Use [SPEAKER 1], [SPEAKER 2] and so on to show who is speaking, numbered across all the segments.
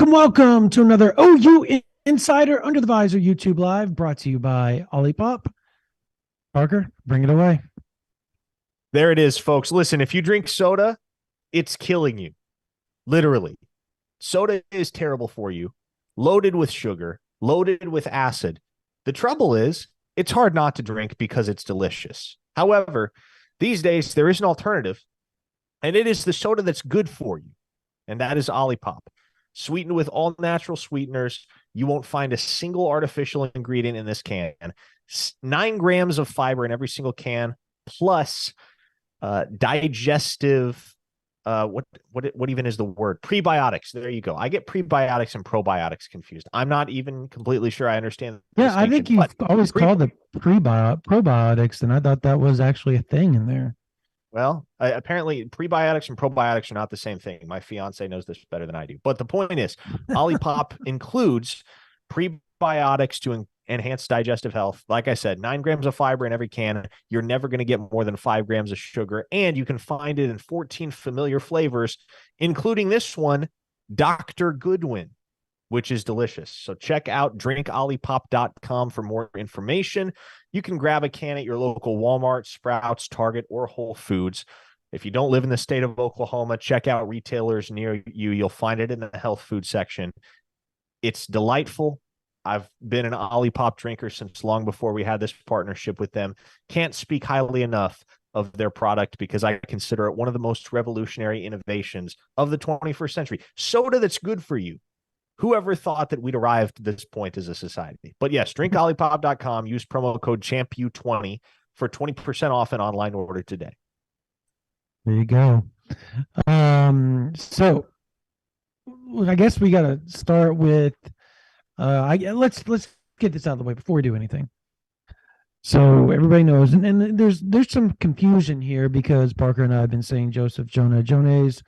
[SPEAKER 1] Welcome to another OU Insider Under the Visor YouTube Live, brought to you by Ollipop. Parker, bring it away.
[SPEAKER 2] There it is, folks. Listen, if you drink soda, it's killing you. Literally. Soda is terrible for you, loaded with sugar, loaded with acid. The trouble is, it's hard not to drink because it's delicious. However, these days, there is an alternative, and it is the soda that's good for you, and that is Ollipop. Sweetened with all natural sweeteners. You won't find a single artificial ingredient in this can. 9 grams of fiber in every single can, plus digestive, what even is the word? Prebiotics. There you go. I get prebiotics and probiotics confused. I'm not even completely sure I understand.
[SPEAKER 1] Yeah, I think you've always called the probiotics, and I thought that was actually a thing in there.
[SPEAKER 2] Well, apparently prebiotics and probiotics are not the same thing. My fiance knows this better than I do. But the point is, Ollipop includes prebiotics to enhance digestive health. Like I said, 9 grams of fiber in every can. You're never going to get more than 5 grams of sugar. And you can find it in 14 familiar flavors, including this one, Dr. Goodwin, which is delicious. So check out drinkollipop.com for more information. You can grab a can at your local Walmart, Sprouts, Target, or Whole Foods. If you don't live in the state of Oklahoma, check out retailers near you. You'll find it in the health food section. It's delightful. I've been an Ollipop drinker since long before we had this partnership with them. Can't speak highly enough of their product because I consider it one of the most revolutionary innovations of the 21st century. Soda that's good for you. Whoever thought that we'd arrived to this point as a society? But yes, drinkollipop.com. Use promo code CHAMPU20 for 20% off an online order today.
[SPEAKER 1] There you go. So I guess we got to start with let's get this out of the way before we do anything. So everybody knows, and there's some confusion here because Parker and I have been saying Joseph Jone's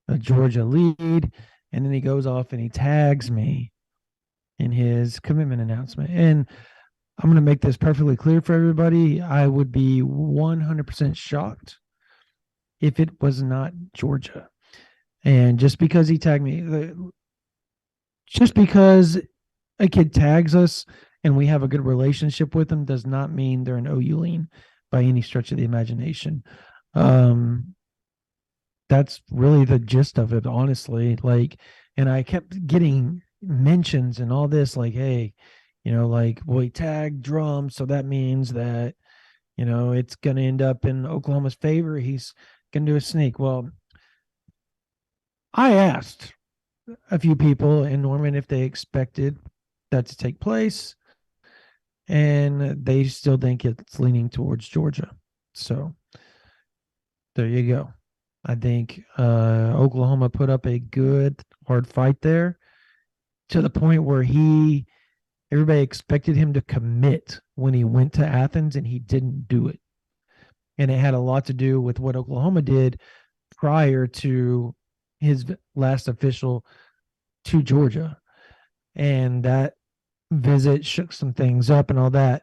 [SPEAKER 1] a Georgia lead. And then he goes off and he tags me in his commitment announcement. And I'm going to make this perfectly clear for everybody. I would be 100% shocked if it was not Georgia. And just because he tagged me, just because a kid tags us and we have a good relationship with them does not mean they're an OU lean by any stretch of the imagination. That's really the gist of it, honestly. And I kept getting mentions and all this, like, hey, well, he tagged Drum, so that means that, it's going to end up in Oklahoma's favor. He's going to do a sneak. Well, I asked a few people in Norman if they expected that to take place, and they still think it's leaning towards Georgia. So there you go. I think Oklahoma put up a good, hard fight there to the point where everybody expected him to commit when he went to Athens, and he didn't do it. And it had a lot to do with what Oklahoma did prior to his last official to Georgia. And that visit shook some things up and all that.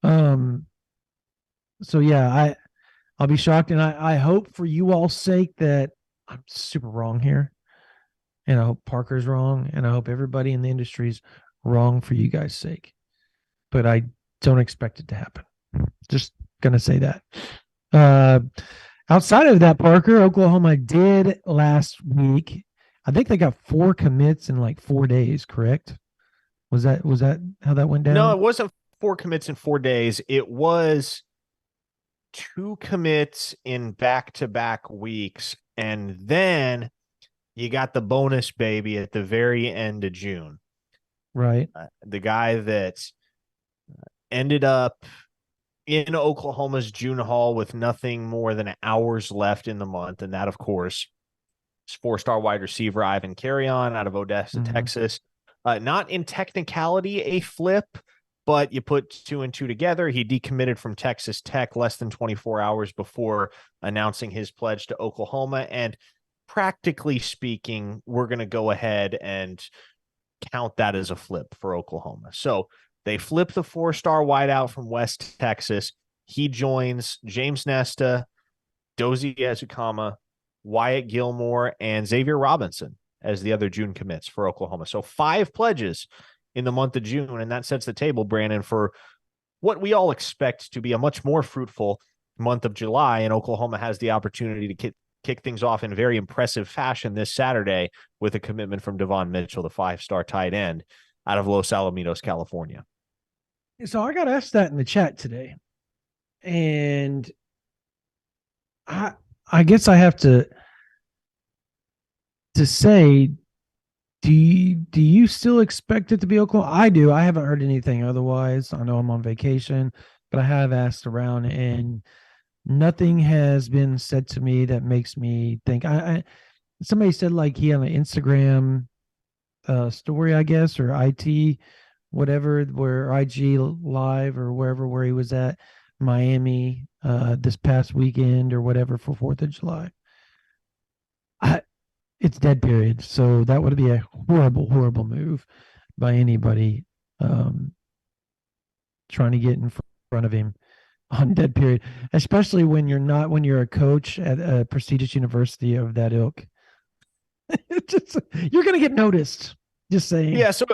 [SPEAKER 1] Um, so yeah, I'll be shocked, and I hope for you all's sake that I'm super wrong here, and I hope Parker's wrong, and I hope everybody in the industry's wrong for you guys' sake. But I don't expect it to happen. Just gonna say that. Uh, outside of that, Parker, Oklahoma did last week. I think they got 4 commits in like 4 days. Correct? Was that how that went down?
[SPEAKER 2] No, it wasn't 4 commits in 4 days. It was 2 commits in back-to-back weeks, and then you got the bonus baby at the very end of June.
[SPEAKER 1] Right.
[SPEAKER 2] The guy that ended up in Oklahoma's June Hall with nothing more than hours left in the month, and that, of course, is 4-star wide receiver Ivan Carrion out of Odessa, Texas. Not in technicality a flip, but you put 2 and 2 together. He decommitted from Texas Tech less than 24 hours before announcing his pledge to Oklahoma. And practically speaking, we're going to go ahead and count that as a flip for Oklahoma. So they flip the 4-star wideout from West Texas. He joins James Nesta, Dozie Ezukama, Wyatt Gilmore, and Xavier Robinson as the other June commits for Oklahoma. So 5 pledges in the month of June, and that sets the table, Brandon, for what we all expect to be a much more fruitful month of July, and Oklahoma has the opportunity to kick things off in very impressive fashion this Saturday with a commitment from Devon Mitchell, the 5-star tight end out of Los Alamitos, California.
[SPEAKER 1] So I got asked that in the chat today, and I guess I have to say, do you still expect it to be Oklahoma? I do. I haven't heard anything otherwise. I know I'm on vacation, but I have asked around, and nothing has been said to me that makes me think. Somebody said like he on an Instagram story, I guess, or IT, whatever, where IG live or wherever where he was at Miami this past weekend or whatever for 4th of July. It's dead period. So that would be a horrible, horrible move by anybody trying to get in front of him on dead period, especially when you're a coach at a prestigious university of that ilk. You're going to get noticed. Just saying.
[SPEAKER 2] Yeah. So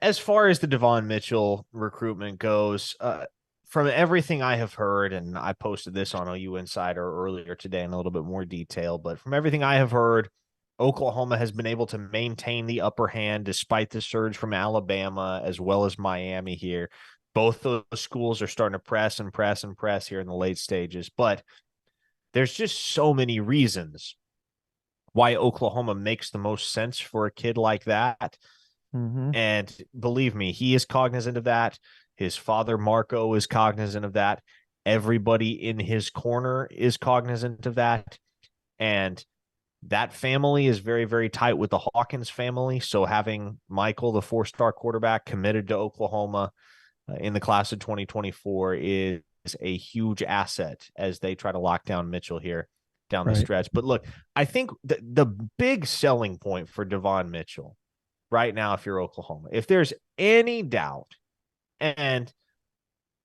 [SPEAKER 2] as far as the Devon Mitchell recruitment goes, from everything I have heard, and I posted this on OU Insider earlier today in a little bit more detail, but from everything I have heard, Oklahoma has been able to maintain the upper hand despite the surge from Alabama as well as Miami here. Both those schools are starting to press and press and press here in the late stages, but there's just so many reasons why Oklahoma makes the most sense for a kid like that. And believe me, he is cognizant of that. His father, Marco, is cognizant of that. Everybody in his corner is cognizant of that. And that family is very, very tight with the Hawkins family. So having Michael, the 4-star quarterback, committed to Oklahoma in the class of 2024 is a huge asset as they try to lock down Mitchell here down the stretch. But look, I think the big selling point for Devon Mitchell right now, if you're Oklahoma, if there's any doubt, and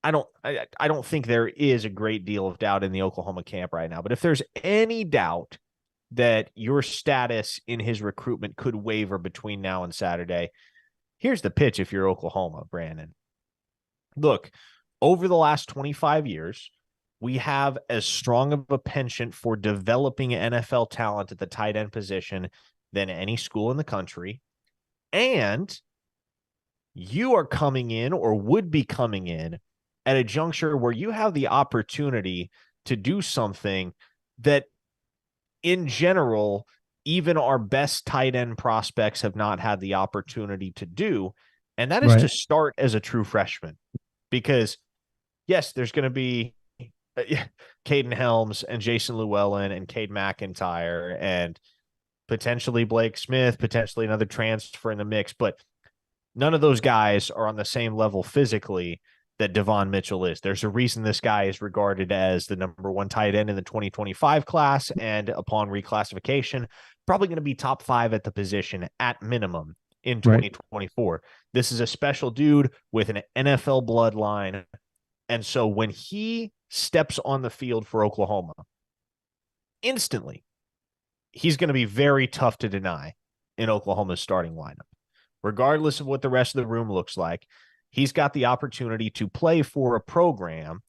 [SPEAKER 2] I don't think there is a great deal of doubt in the Oklahoma camp right now, but if there's any doubt that your status in his recruitment could waver between now and Saturday, here's the pitch if you're Oklahoma, Brandon. Look, over the last 25 years, we have as strong of a penchant for developing NFL talent at the tight end position than any school in the country. And you are coming in, or would be coming in, at a juncture where you have the opportunity to do something that, in general, even our best tight end prospects have not had the opportunity to do. And that is to start as a true freshman. Because, yes, there's going to be Caden Helms and Jason Llewellyn and Cade McIntyre and potentially Blake Smith, potentially another transfer in the mix. But None of those guys are on the same level physically that Devon Mitchell is. There's a reason this guy is regarded as the number one tight end in the 2025 class, and upon reclassification, probably going to be top 5 at the position at minimum in 2024. Right. This is a special dude with an NFL bloodline. And so when he steps on the field for Oklahoma, instantly, he's going to be very tough to deny in Oklahoma's starting lineup. Regardless of what the rest of the room looks like, he's got the opportunity to play for a program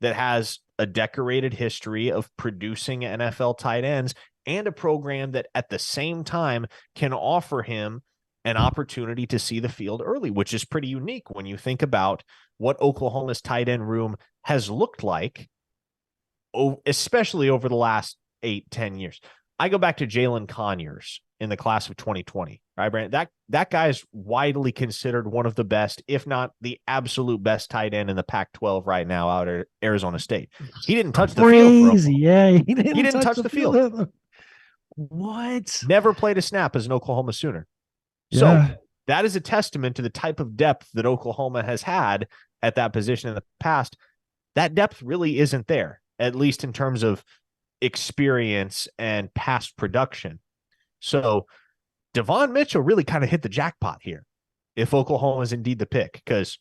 [SPEAKER 2] that has a decorated history of producing NFL tight ends, and a program that at the same time can offer him an opportunity to see the field early, which is pretty unique when you think about what Oklahoma's tight end room has looked like, especially over the last 8-10 years. I go back to Jalen Conyers in the class of 2020, right, Brandon? That guy is widely considered one of the best, if not the absolute best tight end in the Pac-12 right now out at Arizona State. He didn't touch the field.
[SPEAKER 1] Yeah,
[SPEAKER 2] he didn't touch the field.
[SPEAKER 1] What?
[SPEAKER 2] Never played a snap as an Oklahoma Sooner.
[SPEAKER 1] Yeah.
[SPEAKER 2] So that is a testament to the type of depth that Oklahoma has had at that position in the past. That depth really isn't there, at least in terms of experience and past production. So Devon Mitchell really kind of hit the jackpot here if Oklahoma is indeed the pick, because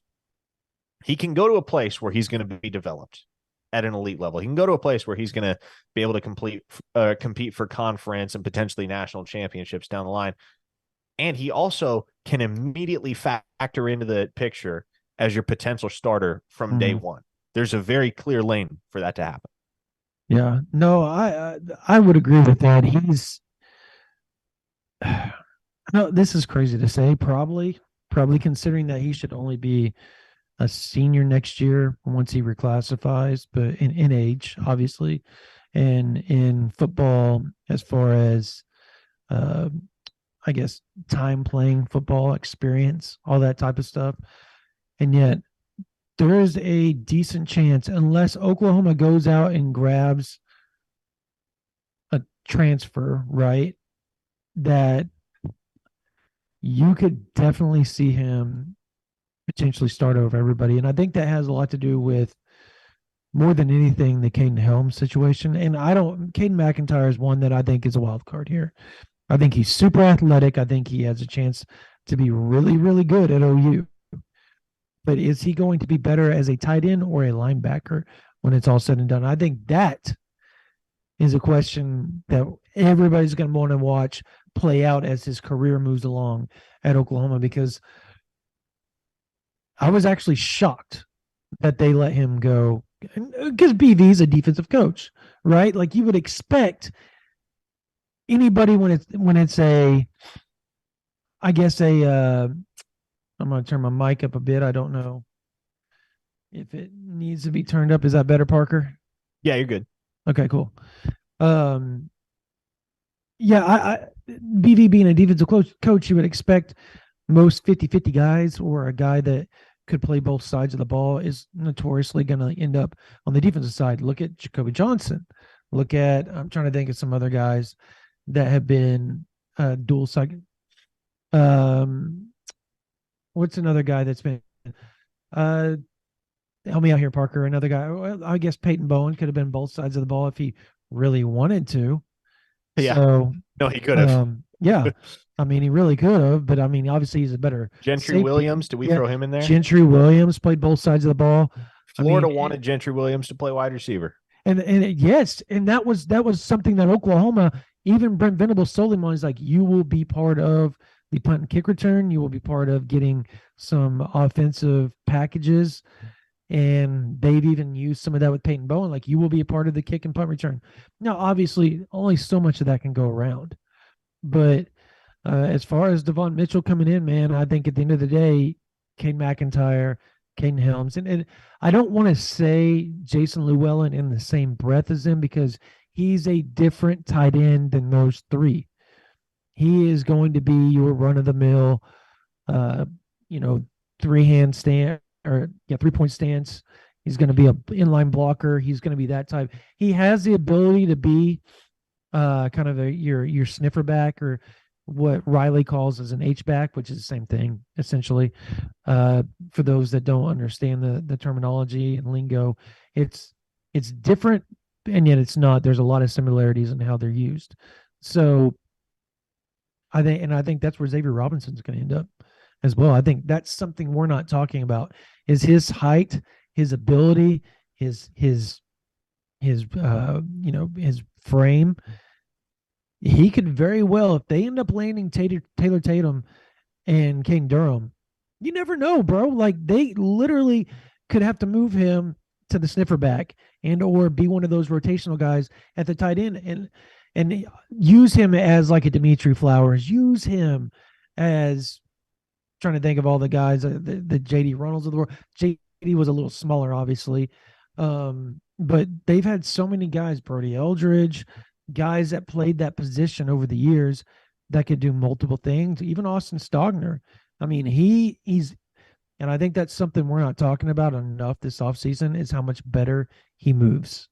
[SPEAKER 2] he can go to a place where he's going to be developed at an elite level. He can go to a place where he's going to be able to compete for conference and potentially national championships down the line. And he also can immediately factor into the picture as your potential starter from day one. There's a very clear lane for that to happen.
[SPEAKER 1] Yeah, no, I would agree with that. He's no, this is crazy to say. Probably considering that he should only be a senior next year once he reclassifies, but in age, obviously, and in football, as far as I guess time playing football, experience, all that type of stuff, and yet there is a decent chance, unless Oklahoma goes out and grabs a transfer, right, that you could definitely see him potentially start over everybody. And I think that has a lot to do with, more than anything, the Caden Helms situation. And Caden McIntyre is one that I think is a wild card here. I think he's super athletic. I think he has a chance to be really, really good at OU. But is he going to be better as a tight end or a linebacker when it's all said and done? I think that is a question that everybody's going to want to watch play out as his career moves along at Oklahoma, because I was actually shocked that they let him go, because BV is a defensive coach, right? Like, you would expect anybody when it's a, I guess I'm going to turn my mic up a bit. I don't know if it needs to be turned up. Is that better, Parker?
[SPEAKER 2] Yeah, you're good.
[SPEAKER 1] Okay, cool. Yeah, BV being a defensive coach, you would expect most 50-50 guys, or a guy that could play both sides of the ball, is notoriously going to end up on the defensive side. Look at Jacoby Johnson. Look at, I'm trying to think of some other guys that have been dual side. What's another guy that's been help me out here, Parker? Another guy, well, I guess Peyton Bowen could have been both sides of the ball if he really wanted to.
[SPEAKER 2] Yeah.
[SPEAKER 1] So,
[SPEAKER 2] no, he could have.
[SPEAKER 1] Yeah. I mean, he really could have, but I mean, obviously he's a better
[SPEAKER 2] Gentry
[SPEAKER 1] safety.
[SPEAKER 2] Williams. Did we throw him in there?
[SPEAKER 1] Gentry Williams played both sides of the ball.
[SPEAKER 2] Florida wanted Gentry Williams to play wide receiver.
[SPEAKER 1] And yes, and that was something that Oklahoma, even Brent Venables solely was like, you will be part of the punt and kick return. You will be part of getting some offensive packages. And they've even used some of that with Peyton Bowen. Like, you will be a part of the kick and punt return. Now, obviously, only so much of that can go around. But as far as Devon Mitchell coming in, man, I think at the end of the day, Caden McIntyre, Caden Helms, and I don't want to say Jason Llewellyn in the same breath as him, because he's a different tight end than those three. He is going to be your run-of-the-mill, three-point stance. He's going to be an inline blocker. He's going to be that type. He has the ability to be kind of your sniffer back, or what Riley calls as an H-back, which is the same thing, essentially. For those that don't understand the terminology and lingo, it's different, and yet it's not. There's a lot of similarities in how they're used. So I think that's where Xavier Robinson's going to end up as well. I think that's something we're not talking about is his height, his ability, his his frame. He could very well, if they end up landing Taylor Tatum and Kane Durham, you never know, bro. Like they literally could have to move him to the sniffer back and or be one of those rotational guys at the tight end and use him as like a Dimitri Flowers, use him as trying to think of all the guys, the JD Runnels of the world. JD was a little smaller, obviously. But they've had so many guys, Brody Eldridge, guys that played that position over the years that could do multiple things. Even Austin Stogner. I mean, he's and I think that's something we're not talking about enough this offseason is how much better he moves.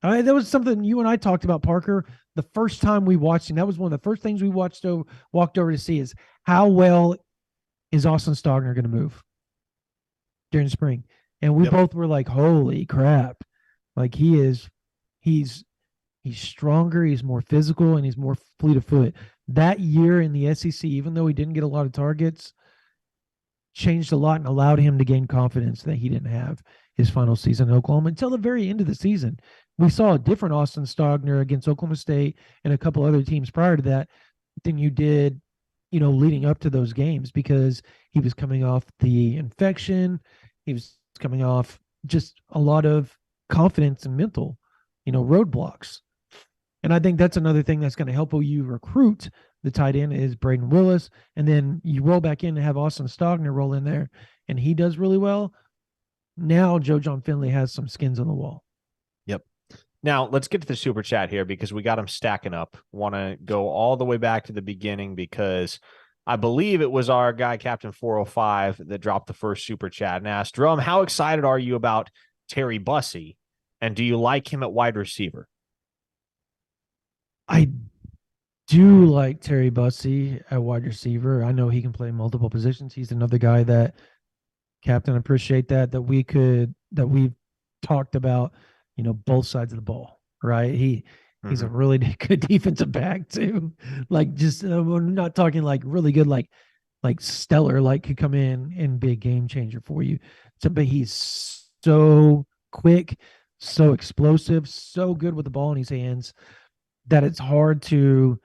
[SPEAKER 1] That was something you and I talked about, Parker, the first time we watched him. That was one of the first things we walked over to see is how well is Austin Stogner going to move during spring. And we both were like, holy crap. Like he's stronger, he's more physical, and he's more fleet of foot. That year in the SEC, even though he didn't get a lot of targets, changed a lot and allowed him to gain confidence that he didn't have his final season in Oklahoma until the very end of the season. We saw a different Austin Stogner against Oklahoma State and a couple other teams prior to that than you did, leading up to those games because he was coming off the infection. He was coming off just a lot of confidence and mental, roadblocks. And I think that's another thing that's going to help you recruit the tight end is Braden Willis. And then you roll back in and have Austin Stogner roll in there, and he does really well. Now Joe John Finley has some skins on the wall.
[SPEAKER 2] Yep. Now let's get to the super chat here because we got them stacking up. Want to go all the way back to the beginning because I believe it was our guy, Captain 405, that dropped the first super chat and asked, Drum, how excited are you about Terry Bussey? And do you like him at wide receiver?
[SPEAKER 1] I do like Terry Bussey at wide receiver. I know he can play multiple positions. He's another guy that, Captain, appreciate that we've talked about, both sides of the ball, right? He's a really good defensive back too. Like just we're not talking like really good, like stellar, like could come in and be a game changer for you. So, but he's so quick, so explosive, so good with the ball in his hands that it's hard to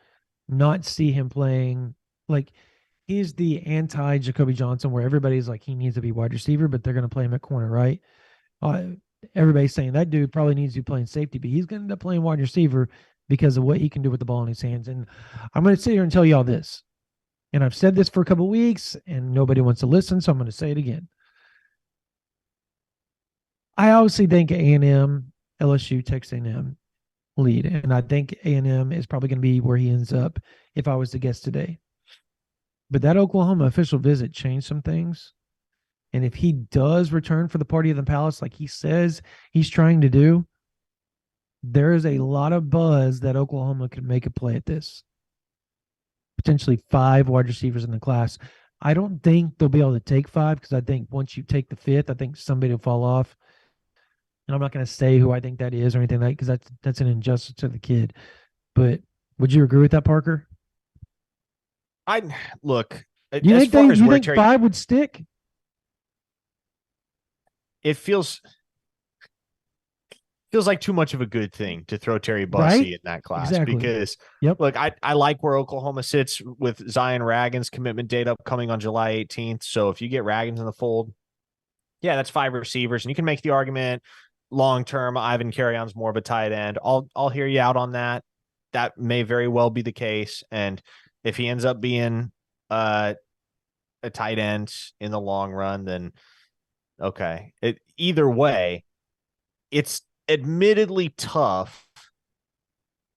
[SPEAKER 1] not see him playing. Like he's the anti Jacoby Johnson, where everybody's like he needs to be wide receiver, but they're going to play him at corner, right? Everybody's saying that dude probably needs to be playing safety, but he's going to end up playing wide receiver because of what he can do with the ball in his hands. And I'm going to sit here and tell y'all this, and I've said this for a couple of weeks, and nobody wants to listen, so I'm going to say it again. I obviously think A&M, LSU, Texas A&M lead, and I think A&M is probably going to be where he ends up if I was to guess today. But that Oklahoma official visit changed some things. And if he does return for the party of the palace like he says he's trying to do, there is a lot of buzz that Oklahoma could make a play at this. Potentially 5 wide receivers in the class. I don't think they'll be able to take 5 because I think once you take the 5th, I think somebody will fall off. And I'm not going to say who I think that is or anything like because that's an injustice to the kid. But would you agree with that, Parker?
[SPEAKER 2] I look.
[SPEAKER 1] You think 5 would stick?
[SPEAKER 2] It feels like too much of a good thing to throw Terry Bussey in that class because look, I like where Oklahoma sits with Zion Raggins commitment date upcoming on July 18th. So if you get Raggins in the fold, yeah, that's 5 receivers, and you can make the argument long term. Ivan Carrion's more of a tight end. I'll hear you out on that. That may very well be the case, and if he ends up being a tight end in the long run, then okay. Either way, it's admittedly tough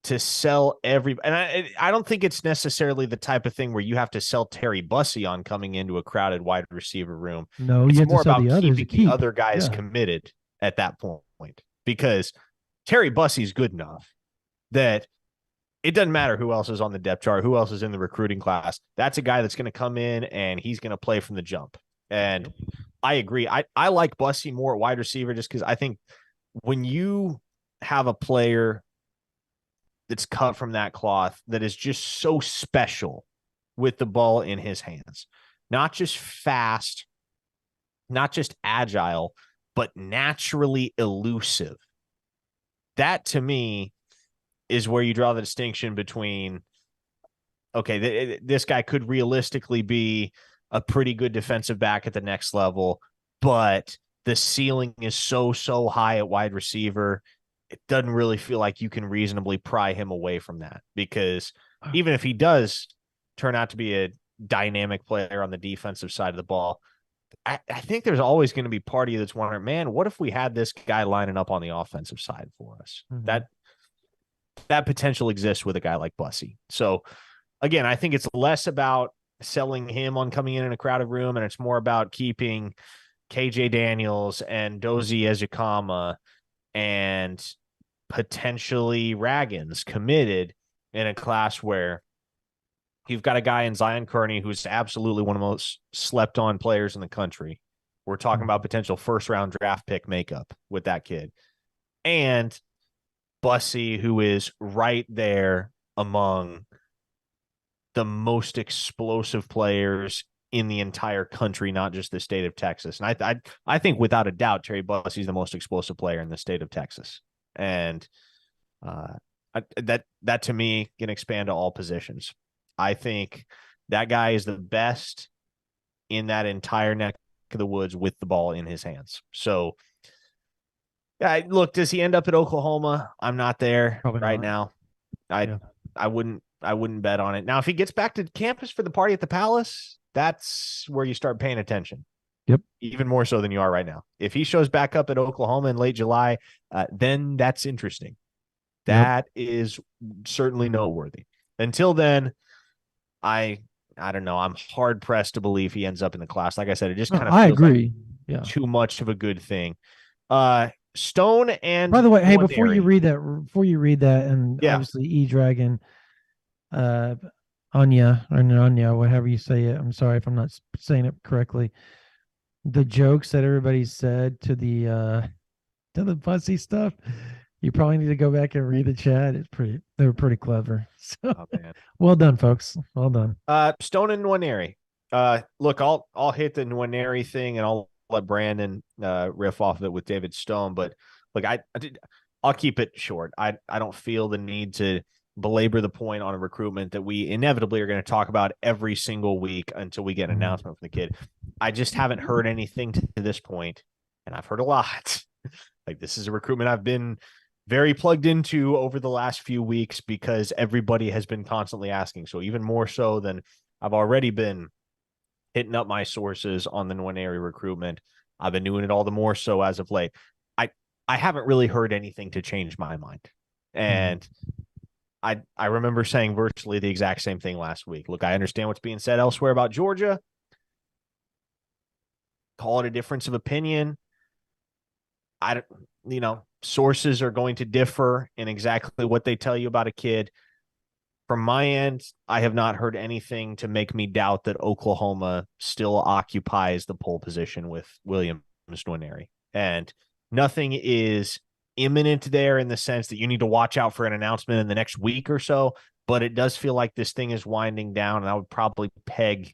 [SPEAKER 2] to sell and I don't think it's necessarily the type of thing where you have to sell Terry Bussey on coming into a crowded wide receiver room.
[SPEAKER 1] No,
[SPEAKER 2] it's
[SPEAKER 1] you have
[SPEAKER 2] more
[SPEAKER 1] to sell
[SPEAKER 2] about
[SPEAKER 1] the
[SPEAKER 2] keeping the other guys committed at that point because Terry Bussey's good enough that it doesn't matter who else is on the depth chart, who else is in the recruiting class. That's a guy that's going to come in and he's going to play from the jump. And I agree. I like Bussey more at wide receiver just because I think when you have a player that's cut from that cloth that is just so special with the ball in his hands, not just fast, not just agile, but naturally elusive. That to me is where you draw the distinction between, okay, this guy could realistically be a pretty good defensive back at the next level, but the ceiling is so high at wide receiver. It doesn't really feel like you can reasonably pry him away from that, because even if he does turn out to be a dynamic player on the defensive side of the ball, I think there's always going to be part of you that's wondering, man, what if we had this guy lining up on the offensive side for us?
[SPEAKER 1] Mm-hmm.
[SPEAKER 2] That potential exists with a guy like Bussey. So again, I think it's less about selling him on coming in a crowded room, and it's more about keeping KJ Daniels and Dozie Ezekama and potentially Raggins committed in a class where you've got a guy in Zion Kearney who's absolutely one of the most slept on players in the country. We're talking about potential first round draft pick makeup with that kid. And Bussey, who is right there among the most explosive players in the entire country, not just the state of Texas. And I think without a doubt, Terry Bussey's the most explosive player in the state of Texas. And that to me can expand to all positions. I think that guy is the best in that entire neck of the woods with the ball in his hands. So, yeah, look, does he end up at Oklahoma? I'm not there
[SPEAKER 1] Probably
[SPEAKER 2] right
[SPEAKER 1] not.
[SPEAKER 2] now. I wouldn't bet on it. Now, if he gets back to campus for the party at the Palace, that's where you start paying attention.
[SPEAKER 1] Yep.
[SPEAKER 2] Even more so than you are right now. If he shows back up at Oklahoma in late July, then that's interesting. That is certainly noteworthy. Until then, I don't know. I'm hard pressed to believe he ends up in the class. Like I said, it just kind of
[SPEAKER 1] I
[SPEAKER 2] feels
[SPEAKER 1] agree.
[SPEAKER 2] like too much of a good thing. Stone and
[SPEAKER 1] By the way, hey, before you
[SPEAKER 2] Nwaneri.
[SPEAKER 1] read that, and
[SPEAKER 2] Yeah.
[SPEAKER 1] obviously E Dragon, Anya or Anya, whatever you say it. I'm sorry if I'm not saying it correctly. The jokes that everybody said to the Bussey stuff, you probably need to go back and read the chat. They were pretty clever. So well done, folks. Well done.
[SPEAKER 2] Stone and Nwaneri. Look, I'll hit the Nwaneri thing and I'll let Brandon riff off of it with David Stone. But look, I'll keep it short. I don't feel the need to belabor the point on a recruitment that we inevitably are going to talk about every single week until we get an announcement from the kid. I just haven't heard anything to this point, and I've heard a lot. Like, this is a recruitment I've been very plugged into over the last few weeks because everybody has been constantly asking. So even more so than I've already been hitting up my sources on the Nwaneri recruitment, I've been doing it all the more so as of late. I haven't really heard anything to change my mind. And I remember saying virtually the exact same thing last week. Look, I understand what's being said elsewhere about Georgia. Call it a difference of opinion. Sources are going to differ in exactly what they tell you about a kid. From my end, I have not heard anything to make me doubt that Oklahoma still occupies the pole position with Williams Nwaneri. And nothing is imminent there in the sense that you need to watch out for an announcement in the next week or so, but it does feel like this thing is winding down, and I would probably peg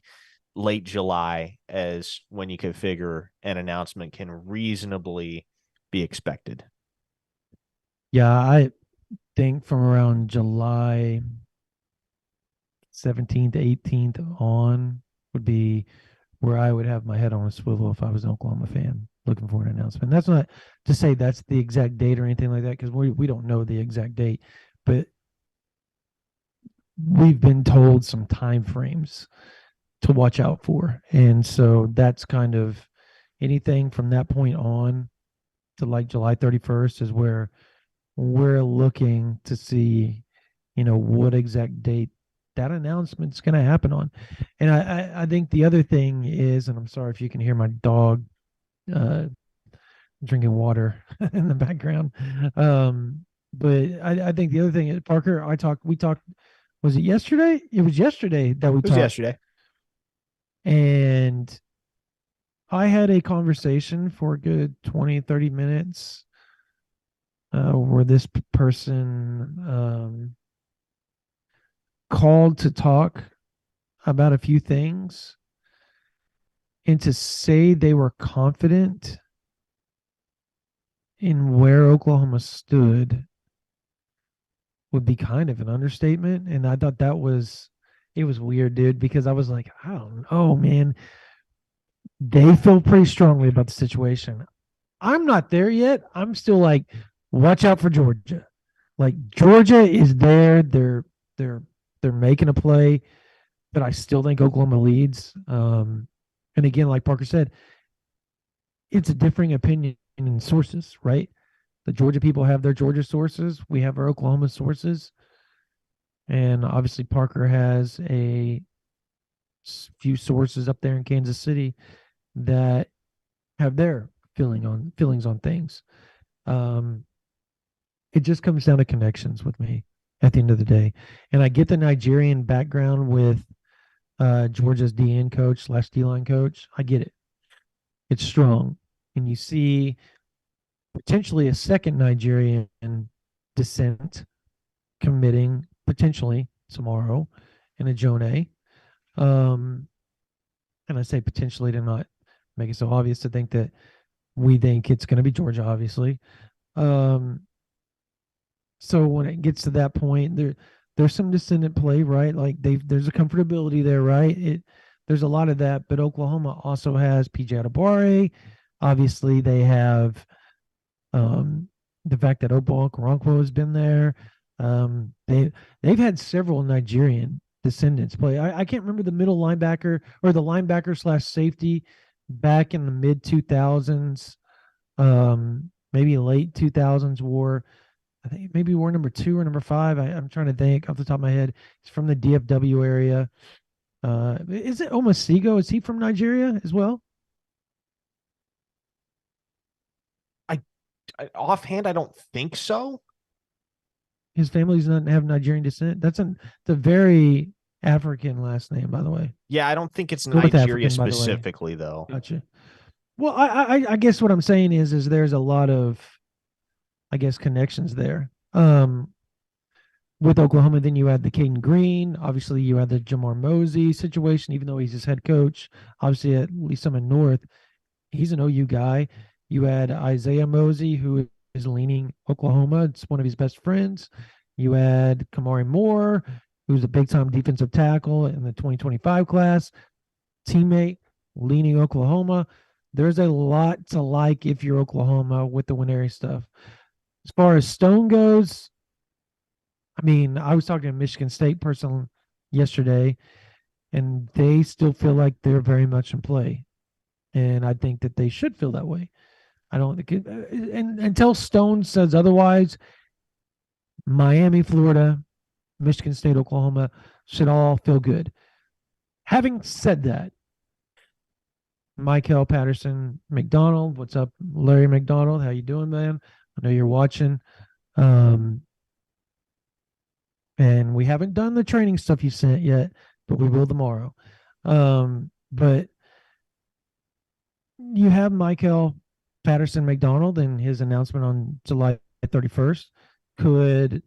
[SPEAKER 2] late July as when you can figure an announcement can reasonably be expected.
[SPEAKER 1] Yeah, I think from around July 17th, 18th on would be where I would have my head on a swivel if I was an Oklahoma fan looking for an announcement. That's not to say that's the exact date or anything like that, because we don't know the exact date, but we've been told some time frames to watch out for. And so that's kind of anything from that point on to like July 31st is where we're looking to see, what exact date that announcement's going to happen on. And I think the other thing is, and I'm sorry if you can hear my dog drinking water in the background. But I think the other thing is Parker. We talked. Was it yesterday? It was yesterday that we
[SPEAKER 2] It was
[SPEAKER 1] talked,
[SPEAKER 2] yesterday.
[SPEAKER 1] and I had a conversation for a good 20, 30 minutes where this person called to talk about a few things and to say they were confident in where Oklahoma stood would be kind of an understatement. And I thought it was weird, dude, because I was like, I don't know, man. They feel pretty strongly about the situation. I'm not there yet. I'm still like, watch out for Georgia. Like Georgia is there. They're they're making a play, but I still think Oklahoma leads. And again, like Parker said, it's a differing opinion in sources, right? The Georgia people have their Georgia sources. We have our Oklahoma sources. And obviously Parker has a few sources up there in Kansas City that have their feelings on things. Um, it just comes down to connections with me at the end of the day. And I get the Nigerian background with Georgia's DN coach slash D line coach. I get it. It's strong. And you see potentially a second Nigerian descent committing potentially tomorrow in a Jone. Um, and I say potentially to not make it so obvious to think that we think it's going to be Georgia, obviously. Um, so when it gets to that point, there's some descendant play, right? Like there's a comfortability there, right? There's a lot of that, but Oklahoma also has PJ Adebawore. Obviously, they have um, the fact that Obo Okoronkwo has been there. They've had several Nigerian descendants play. I can't remember the middle linebacker or the linebacker slash safety back in the mid 2000s, maybe late 2000s war. I think maybe war number 2 or number 5. I'm trying to think off the top of my head. He's from the DFW area. Is it Omasigo? Is he from Nigeria as well?
[SPEAKER 2] I, offhand, I don't think so.
[SPEAKER 1] His family doesn't have Nigerian descent. It's a very African last name, by the way.
[SPEAKER 2] Yeah, I don't think it's
[SPEAKER 1] North
[SPEAKER 2] Nigeria
[SPEAKER 1] African, by the way.
[SPEAKER 2] specifically, though.
[SPEAKER 1] Gotcha. Well, I guess what I'm saying is there's a lot of I guess connections there. With Oklahoma, then you had the Caden Green. Obviously, you had the Jamar Mosey situation, even though he's his head coach. Obviously, at least I'm in North. He's an OU guy. You had Isaiah Mosey, who is leaning Oklahoma. It's one of his best friends. You had Kamari Moore, who's a big time defensive tackle in the 2025 class, teammate leaning Oklahoma. There's a lot to like if you're Oklahoma with the Winery stuff. As far as Stone goes, I mean, I was talking to a Michigan State person yesterday, and they still feel like they're very much in play. And I think that they should feel that way. I don't think and until Stone says otherwise, Miami, Florida, Michigan State, Oklahoma should all feel good. Having said that, Michael Patterson McDonald, what's up, Larry McDonald? How you doing, man? I know you're watching. Um, and we haven't done the training stuff you sent yet, but we will tomorrow. But you have Michael Patterson McDonald and his announcement on July 31st. Could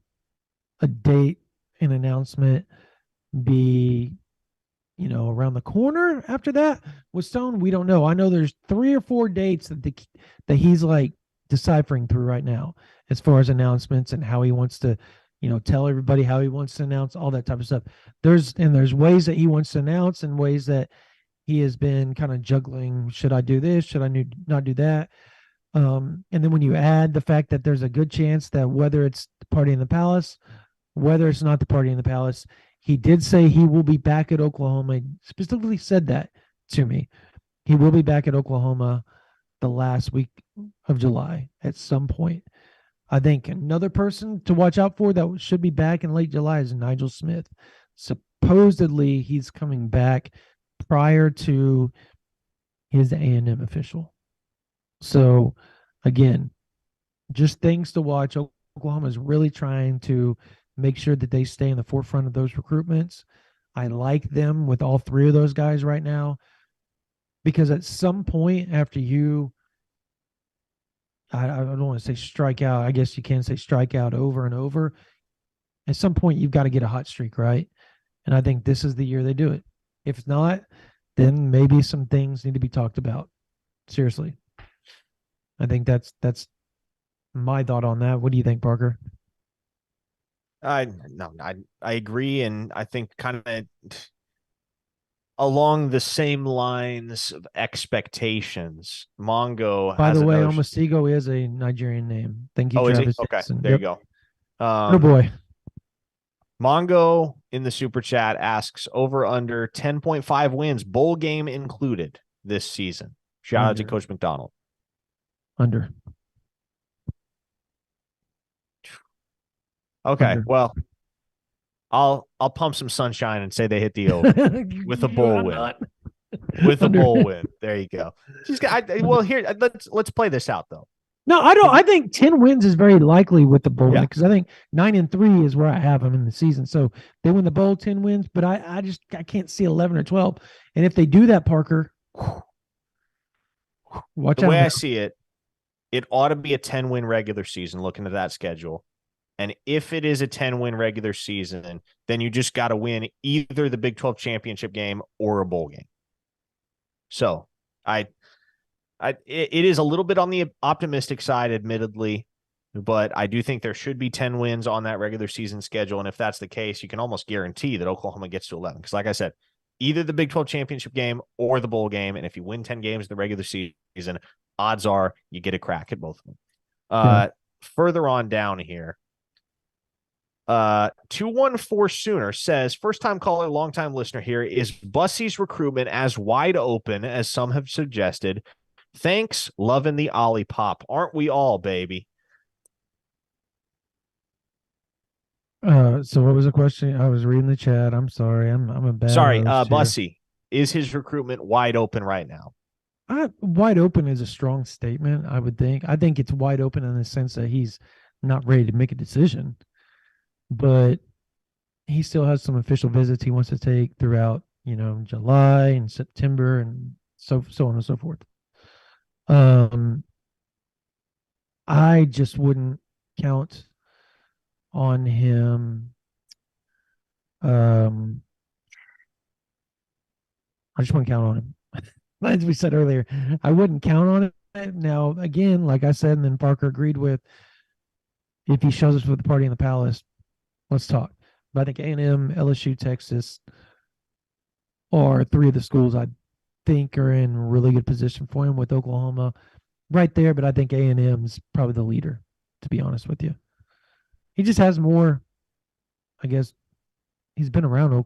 [SPEAKER 1] a date and announcement be, around the corner after that with Stone? We don't know. I know there's 3 or 4 dates that he's like deciphering through right now as far as announcements and how he wants to, tell everybody how he wants to announce all that type of stuff. There's ways that he wants to announce and ways that he has been kind of juggling. Should I do this? Should I not do that? And then when you add the fact that there's a good chance that whether it's the party in the palace, whether it's not the party in the palace, he did say he will be back at Oklahoma. He specifically said that to me. He will be back at Oklahoma the last week of July at some point. I think another person to watch out for that should be back in late July is Nigel Smith. Supposedly he's coming back prior to his A&M official. So again, just things to watch. Oklahoma is really trying to make sure that they stay in the forefront of those recruitments. I like them with all three of those guys right now because at some point after I don't want to say strike out. I guess you can say strike out over and over. At some point, you've got to get a hot streak, right? And I think this is the year they do it. If not, then maybe some things need to be talked about. Seriously, I think that's my thought on that. What do you think, Parker?
[SPEAKER 2] I agree, and I think kind of along the same lines of expectations. Mongo
[SPEAKER 1] By
[SPEAKER 2] has
[SPEAKER 1] the way,
[SPEAKER 2] another.
[SPEAKER 1] Omasigo is a Nigerian name. Thank you,
[SPEAKER 2] Oh, is he?
[SPEAKER 1] Travis
[SPEAKER 2] Okay,
[SPEAKER 1] Jackson.
[SPEAKER 2] there
[SPEAKER 1] Yep.
[SPEAKER 2] you go.
[SPEAKER 1] Good boy.
[SPEAKER 2] Mongo in the super chat asks over under 10.5 wins, bowl game included this season. Shout out to Coach McDonald.
[SPEAKER 1] Under.
[SPEAKER 2] Okay,
[SPEAKER 1] Under.
[SPEAKER 2] well, I'll pump some sunshine and say they hit the over with a bowl win. With a bowl win. There you go. Well, here let's play this out though.
[SPEAKER 1] No, I don't. I think 10 wins is very likely with the bowl
[SPEAKER 2] Yeah.
[SPEAKER 1] because I think 9-3 is where I have them in the season. So they win the bowl 10 wins, but I can't see 11 or 12. And if they do that, Parker, watch
[SPEAKER 2] the
[SPEAKER 1] out.
[SPEAKER 2] way I see it, it ought to be a 10-win regular season looking at that schedule. And if it is a 10-win regular season, then you just got to win either the Big 12 championship game or a bowl game. So it is a little bit on the optimistic side, admittedly, but I do think there should be 10 wins on that regular season schedule. And if that's the case, you can almost guarantee that Oklahoma gets to 11. Because like I said, either the Big 12 championship game or the bowl game. And if you win 10 games in the regular season, odds are you get a crack at both of them. Further on down here, 214 Sooner says, first time caller, long time listener here. Is Bussey's recruitment as wide open as some have suggested? Thanks, loving the Ollipop. Aren't we all, baby?
[SPEAKER 1] So what was the question? I was reading the chat. I'm sorry. I'm a bad
[SPEAKER 2] Sorry,
[SPEAKER 1] host here.
[SPEAKER 2] Bussey. Is his recruitment wide open right now?
[SPEAKER 1] Wide open is a strong statement, I would think. I think it's wide open in the sense that he's not ready to make a decision, but he still has some official visits he wants to take throughout, July and September and so on and so forth. I just wouldn't count on him. I just wouldn't count on him. As we said earlier, I wouldn't count on it. Now, again, like I said, and then Parker agreed with, if he shows us with the party in the palace, let's talk. But I think A&M, LSU, Texas are three of the schools I think are in really good position for him, with Oklahoma right there. But I think A&M's probably the leader, to be honest with you. He just has more, I guess. He's been around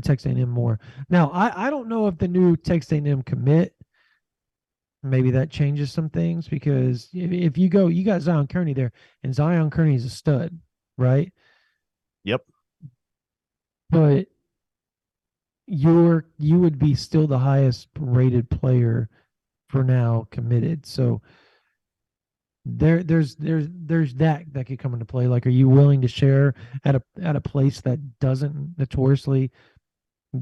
[SPEAKER 1] Texas A&M more. Now, I don't know if the new Texas A&M commit, maybe that changes some things, because if you got Zion Kearney there, and Zion Kearney is a stud, right?
[SPEAKER 2] Yep.
[SPEAKER 1] But you would be still the highest rated player for now committed. So there's that could come into play. Like, are you willing to share at a place that doesn't notoriously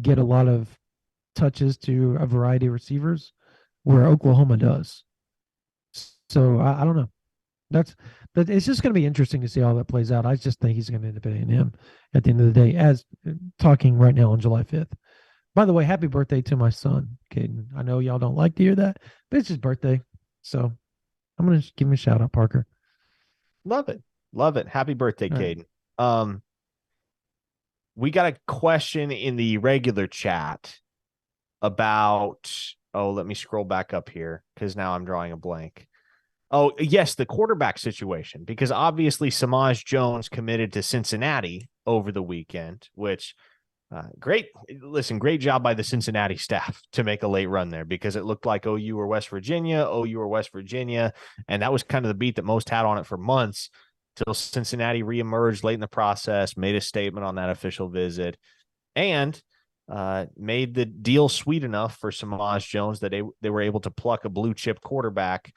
[SPEAKER 1] get a lot of touches to a variety of receivers, where Oklahoma does? So I don't know. It's just going to be interesting to see how that plays out. I just think he's going to end up at A&M at the end of the day, as talking right now on July 5th. By the way, happy birthday to my son, Caden. I know y'all don't like to hear that, but it's his birthday. So I'm going to give him a shout out, Parker.
[SPEAKER 2] Love it. Love it. Happy birthday, Caden. Right. We got a question in the regular chat about, let me scroll back up here because now I'm drawing a blank. Oh, yes, the quarterback situation, because obviously Samaj Jones committed to Cincinnati over the weekend, which great job by the Cincinnati staff to make a late run there, because it looked like OU or West Virginia, and that was kind of the beat that most had on it for months, till Cincinnati reemerged late in the process, made a statement on that official visit, and made the deal sweet enough for Samaj Jones that they were able to pluck a blue chip quarterback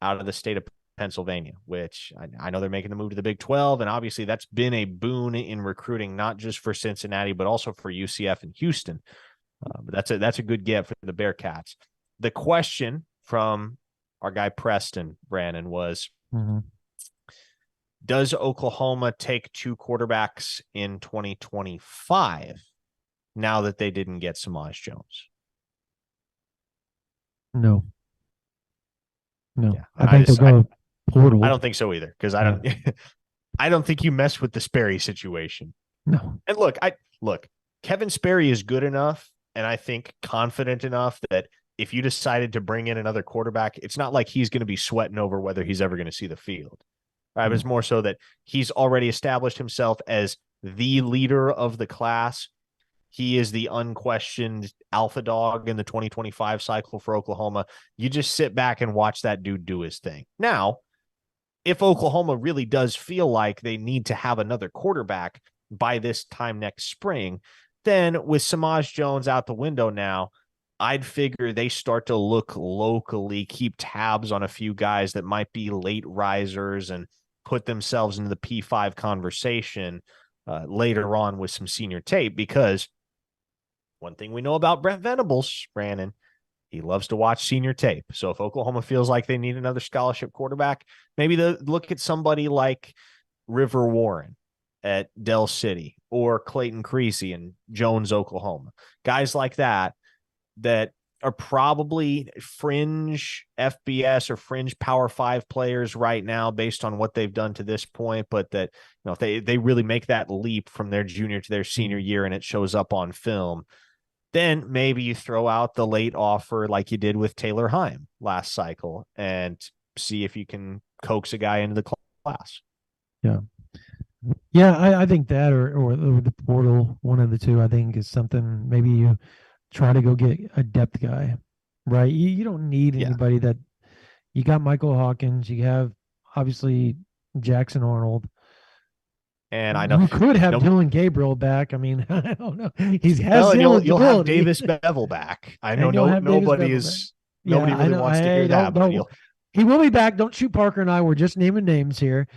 [SPEAKER 2] out of the state of Pennsylvania, which I know they're making the move to the Big 12. And obviously that's been a boon in recruiting, not just for Cincinnati, but also for UCF and Houston. But that's a good get for the Bearcats. The question from our guy Preston, Brandon, was, does Oklahoma take 2 quarterbacks in 2025 now that they didn't get Samaj Jones?
[SPEAKER 1] No.
[SPEAKER 2] Yeah,
[SPEAKER 1] I think they'll go portal.
[SPEAKER 2] I don't think so either, because I don't think you mess with the Sperry situation.
[SPEAKER 1] No.
[SPEAKER 2] And look, Kevin Sperry is good enough, and I think confident enough that if you decided to bring in another quarterback, it's not like he's going to be sweating over whether he's ever going to see the field. Right? But it's more so that he's already established himself as the leader of the class. He is the unquestioned alpha dog in the 2025 cycle for Oklahoma. You just sit back and watch that dude do his thing. Now, if Oklahoma really does feel like they need to have another quarterback by this time next spring, then with Samaj Jones out the window now, I'd figure they start to look locally, keep tabs on a few guys that might be late risers and put themselves into the P5 conversation later on with some senior tape. Because one thing we know about Brent Venables, Brandon, he loves to watch senior tape. So if Oklahoma feels like they need another scholarship quarterback, maybe they look at somebody like River Warren at Del City or Clayton Creasy in Jones, Oklahoma. Guys like that are probably fringe FBS or fringe Power 5 players right now based on what they've done to this point, but that, if they really make that leap from their junior to their senior year and it shows up on film, then maybe you throw out the late offer like you did with Taylor Heim last cycle and see if you can coax a guy into the class.
[SPEAKER 1] Yeah, I think that or the portal, one of the two, I think is something. Maybe you try to go get a depth guy, right? You don't need anybody that you got. Michael Hawkins, you have obviously Jackson Arnold.
[SPEAKER 2] And I know
[SPEAKER 1] you could have Dylan Gabriel back. I mean, I don't know.
[SPEAKER 2] You'll have Davis Bevel back. I know nobody really wants to hear that, but
[SPEAKER 1] he will be back. Don't shoot Parker and I. We're just naming names here.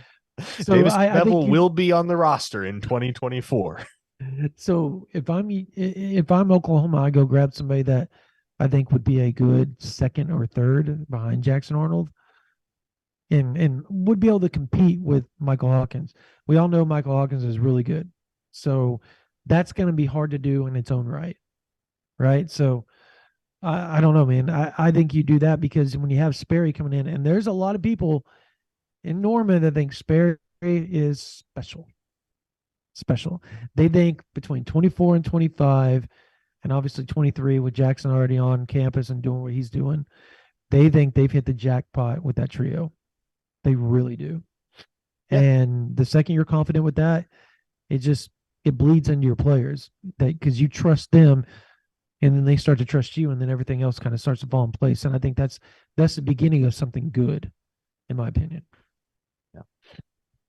[SPEAKER 1] So
[SPEAKER 2] Davis Bevel will be on the roster in 2024.
[SPEAKER 1] So if I'm Oklahoma, I go grab somebody that I think would be a good second or third behind Jackson Arnold, and would be able to compete with Michael Hawkins. We all know Michael Hawkins is really good, so that's going to be hard to do in its own right, right? So I don't know, man. I think you do that because when you have Sperry coming in, and there's a lot of people in Norman that think Sperry is special. They think between 24 and 25, and obviously 23 with Jackson already on campus and doing what he's doing, they think they've hit the jackpot with that trio. They really do. Yeah. And the second you're confident with that, it bleeds into your players, that because you trust them, and then they start to trust you, and then everything else kind of starts to fall in place. And I think that's the beginning of something good, in my opinion.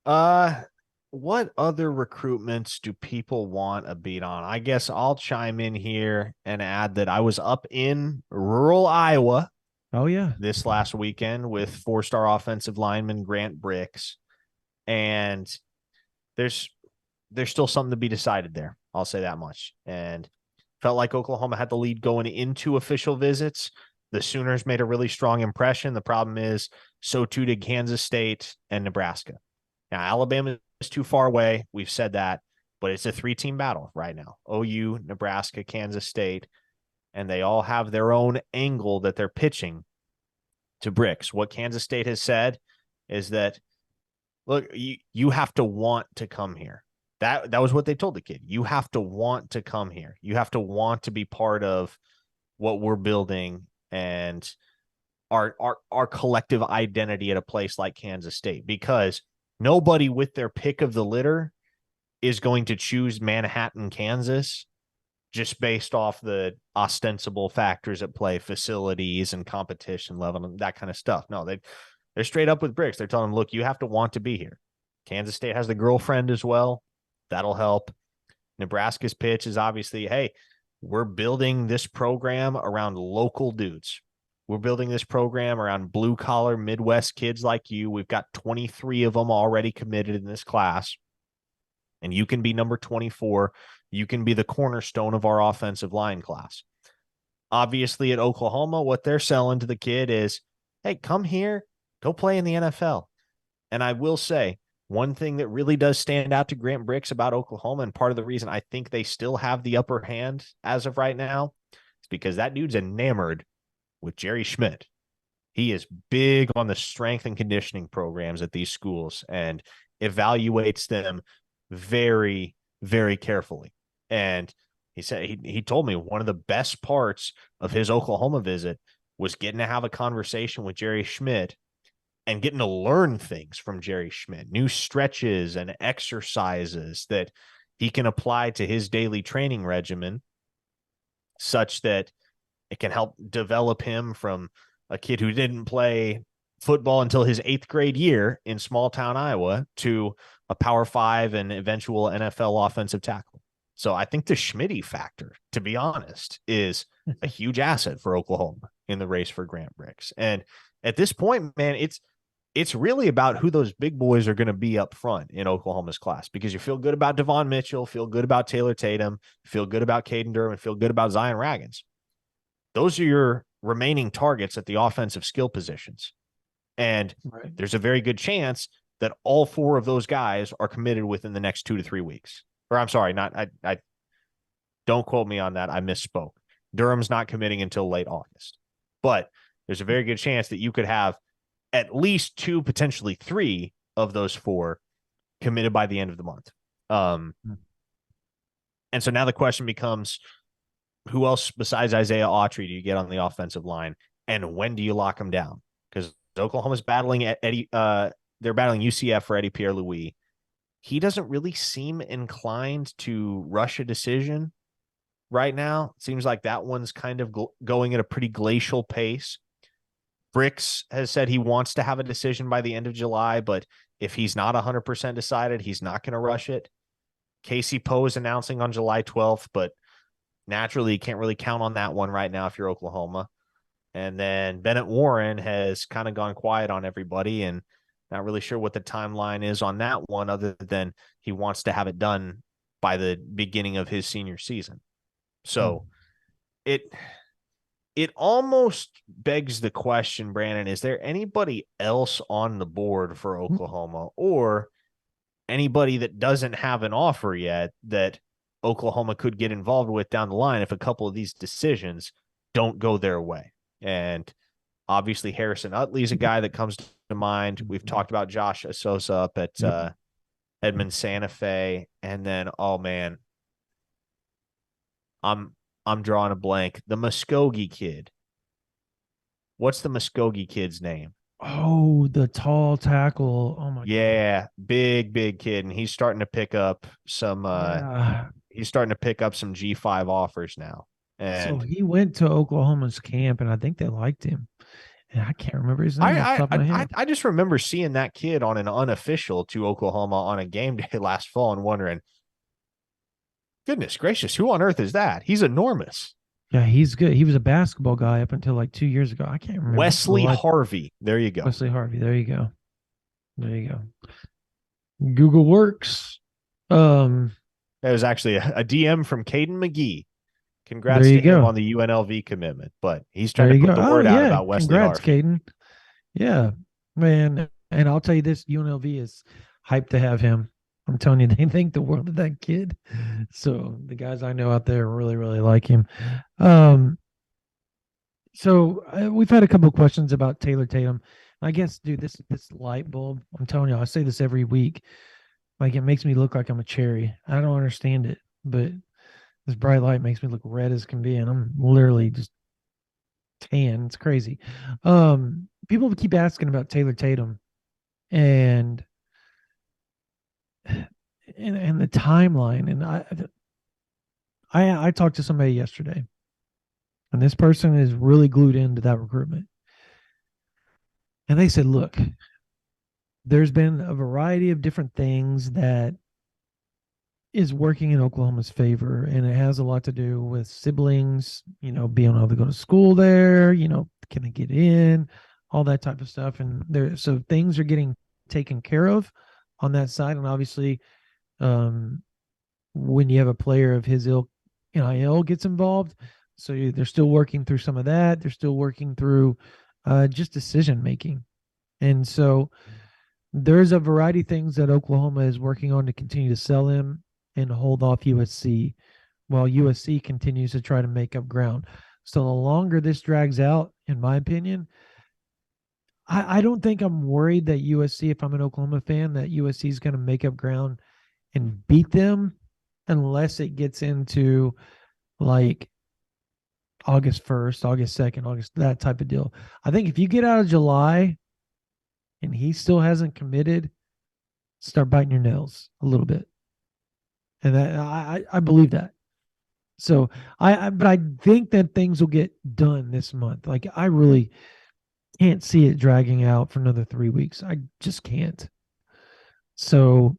[SPEAKER 2] Yeah. What other recruitments do people want a beat on? I guess I'll chime in here and add that I was up in rural Iowa.
[SPEAKER 1] Oh, yeah.
[SPEAKER 2] This last weekend with 4-star offensive lineman Grant Bricks. And there's still something to be decided there. I'll say that much. And felt like Oklahoma had the lead going into official visits. The Sooners made a really strong impression. The problem is, so too did Kansas State and Nebraska. Now, Alabama is too far away. We've said that, but it's a 3-team battle right now. OU, Nebraska, Kansas State, and they all have their own angle that they're pitching to Bricks. What Kansas State has said is that, look, you have to want to come here. That was what they told the kid. You have to want to come here. You have to want to be part of what we're building and our collective identity at a place like Kansas State, because nobody with their pick of the litter is going to choose Manhattan, Kansas, just based off the ostensible factors at play, facilities and competition level and that kind of stuff. No, they're straight up with Bricks. They're telling them, look, you have to want to be here. Kansas State has the girlfriend as well. That'll help. Nebraska's pitch is obviously, hey, we're building this program around local dudes. We're building this program around blue collar Midwest kids like you. We've got 23 of them already committed in this class. And you can be number 24. You can be the cornerstone of our offensive line class. Obviously, at Oklahoma, what they're selling to the kid is, hey, come here, go play in the NFL. And I will say, one thing that really does stand out to Grant Bricks about Oklahoma, and part of the reason I think they still have the upper hand as of right now, is because that dude's enamored with Jerry Schmidt. He is big on the strength and conditioning programs at these schools and evaluates them very, very carefully. And he said he told me one of the best parts of his Oklahoma visit was getting to have a conversation with Jerry Schmidt and getting to learn things from Jerry Schmidt, new stretches and exercises that he can apply to his daily training regimen, such that it can help develop him from a kid who didn't play football until his 8th grade year in small town Iowa to a Power 5 and eventual NFL offensive tackle. So I think the Schmitty factor, to be honest, is a huge asset for Oklahoma in the race for Grant Bricks. And at this point, man, it's really about who those big boys are going to be up front in Oklahoma's class, because you feel good about Devon Mitchell, feel good about Taylor Tatum, feel good about Caden Durham, and feel good about Zion Raggins. Those are your remaining targets at the offensive skill positions. And there's a very good chance that all 4 of those guys are committed within the next 2 to 3 weeks. Or I'm sorry, I don't quote me on that. I misspoke. Durham's not committing until late August. But there's a very good chance that you could have at least 2, potentially 3 of those 4 committed by the end of the month. And so now the question becomes, who else besides Isaiah Autry do you get on the offensive line, and when do you lock them down? Because Oklahoma's battling Eddie, they're battling UCF for Eddie Pierre-Louis. He doesn't really seem inclined to rush a decision right now. It seems like that one's kind of going at a pretty glacial pace. Bricks has said he wants to have a decision by the end of July, but if he's not 100% decided, he's not going to rush it. Casey Poe is announcing on July 12th, but naturally, you can't really count on that one right now if you're Oklahoma. And then Bennett Warren has kind of gone quiet on everybody, and not really sure what the timeline is on that one, other than he wants to have it done by the beginning of his senior season. So it almost begs the question, Brandon, is there anybody else on the board for Oklahoma, or anybody that doesn't have an offer yet that Oklahoma could get involved with down the line if a couple of these decisions don't go their way? And obviously Harrison Utley is a guy that comes to mind. We've talked about Josh Asosa up at Edmond Santa Fe. And then, oh man, I'm drawing a blank. The Muskogee kid. What's the Muskogee kid's name?
[SPEAKER 1] Oh, the tall tackle. Oh my
[SPEAKER 2] God. Big kid. And he's starting to pick up some he's starting to pick up some G5 offers now. And
[SPEAKER 1] so he went to Oklahoma's camp, and I think they liked him. And I can't remember his name off the top of my head.
[SPEAKER 2] I just remember seeing that kid on an unofficial to Oklahoma on a game day last fall and wondering, goodness gracious, who on earth is that? He's enormous.
[SPEAKER 1] Yeah, he's good. He was a basketball guy up until like 2 years ago. I can't remember.
[SPEAKER 2] Wesley Harvey. There you go.
[SPEAKER 1] Wesley Harvey. There you go. There you go. Google works.
[SPEAKER 2] That was actually a DM from Caden McGee. Congrats to him on the UNLV commitment, but he's trying to put the word out about Wesley Harvey.
[SPEAKER 1] Congrats, Caden. Yeah, man. And I'll tell you this, UNLV is hyped to have him. I'm telling you, they think the world of that kid. So the guys I know out there really, really like him. So we've had a couple of questions about Taylor Tatum. I guess, dude, this light bulb, I'm telling you, I say this every week. Like, it makes me look like I'm a cherry. I don't understand it, but this bright light makes me look red as can be, and I'm literally just tan. It's crazy. People keep asking about Taylor Tatum and the timeline. And I talked to somebody yesterday, and this person is really glued into that recruitment. And they said, look, there's been a variety of different things that is working in Oklahoma's favor, and it has a lot to do with siblings, being able to go to school there, Can they get in? All that type of stuff. And so things are getting taken care of on that side. And obviously, when you have a player of his ilk, NIL gets involved. So they're still working through some of that. They're still working through just decision making. And so there's a variety of things that Oklahoma is working on to continue to sell him and hold off USC while USC continues to try to make up ground. So the longer this drags out, in my opinion, I don't think I'm worried that USC, if I'm an Oklahoma fan, that USC is going to make up ground and beat them unless it gets into like August 1st, August 2nd, August, that type of deal. I think if you get out of July and he still hasn't committed, start biting your nails a little bit. And that I believe that. So but I think that things will get done this month. Like I really can't see it dragging out for another 3 weeks. I just can't. So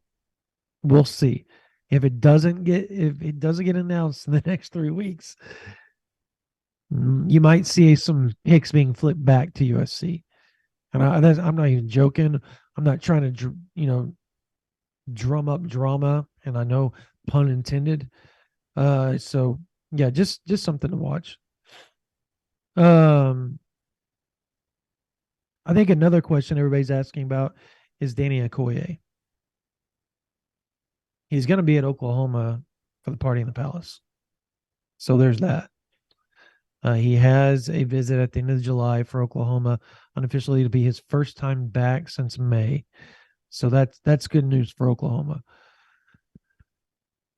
[SPEAKER 1] we'll see. If it doesn't get announced in the next 3 weeks, you might see some picks being flipped back to USC. And I'm not even joking. I'm not trying to drum up drama, and I know pun intended. So yeah, just something to watch. I think another question everybody's asking about is Danny Akoye. He's going to be at Oklahoma for the party in the palace. So there's that. He has a visit at the end of July for Oklahoma, unofficially to be his first time back since May. So that's good news for Oklahoma.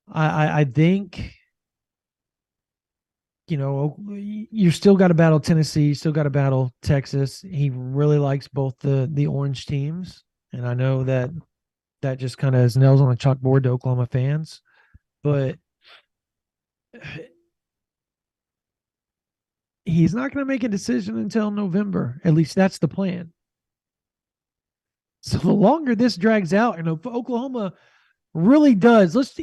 [SPEAKER 1] I think, you still got to battle Tennessee, you still got to battle Texas. He really likes both the orange teams, and I know that just kind of is nails on a chalkboard to Oklahoma fans, but he's not going to make a decision until November. At least that's the plan. So the longer this drags out, and if Oklahoma really does, let's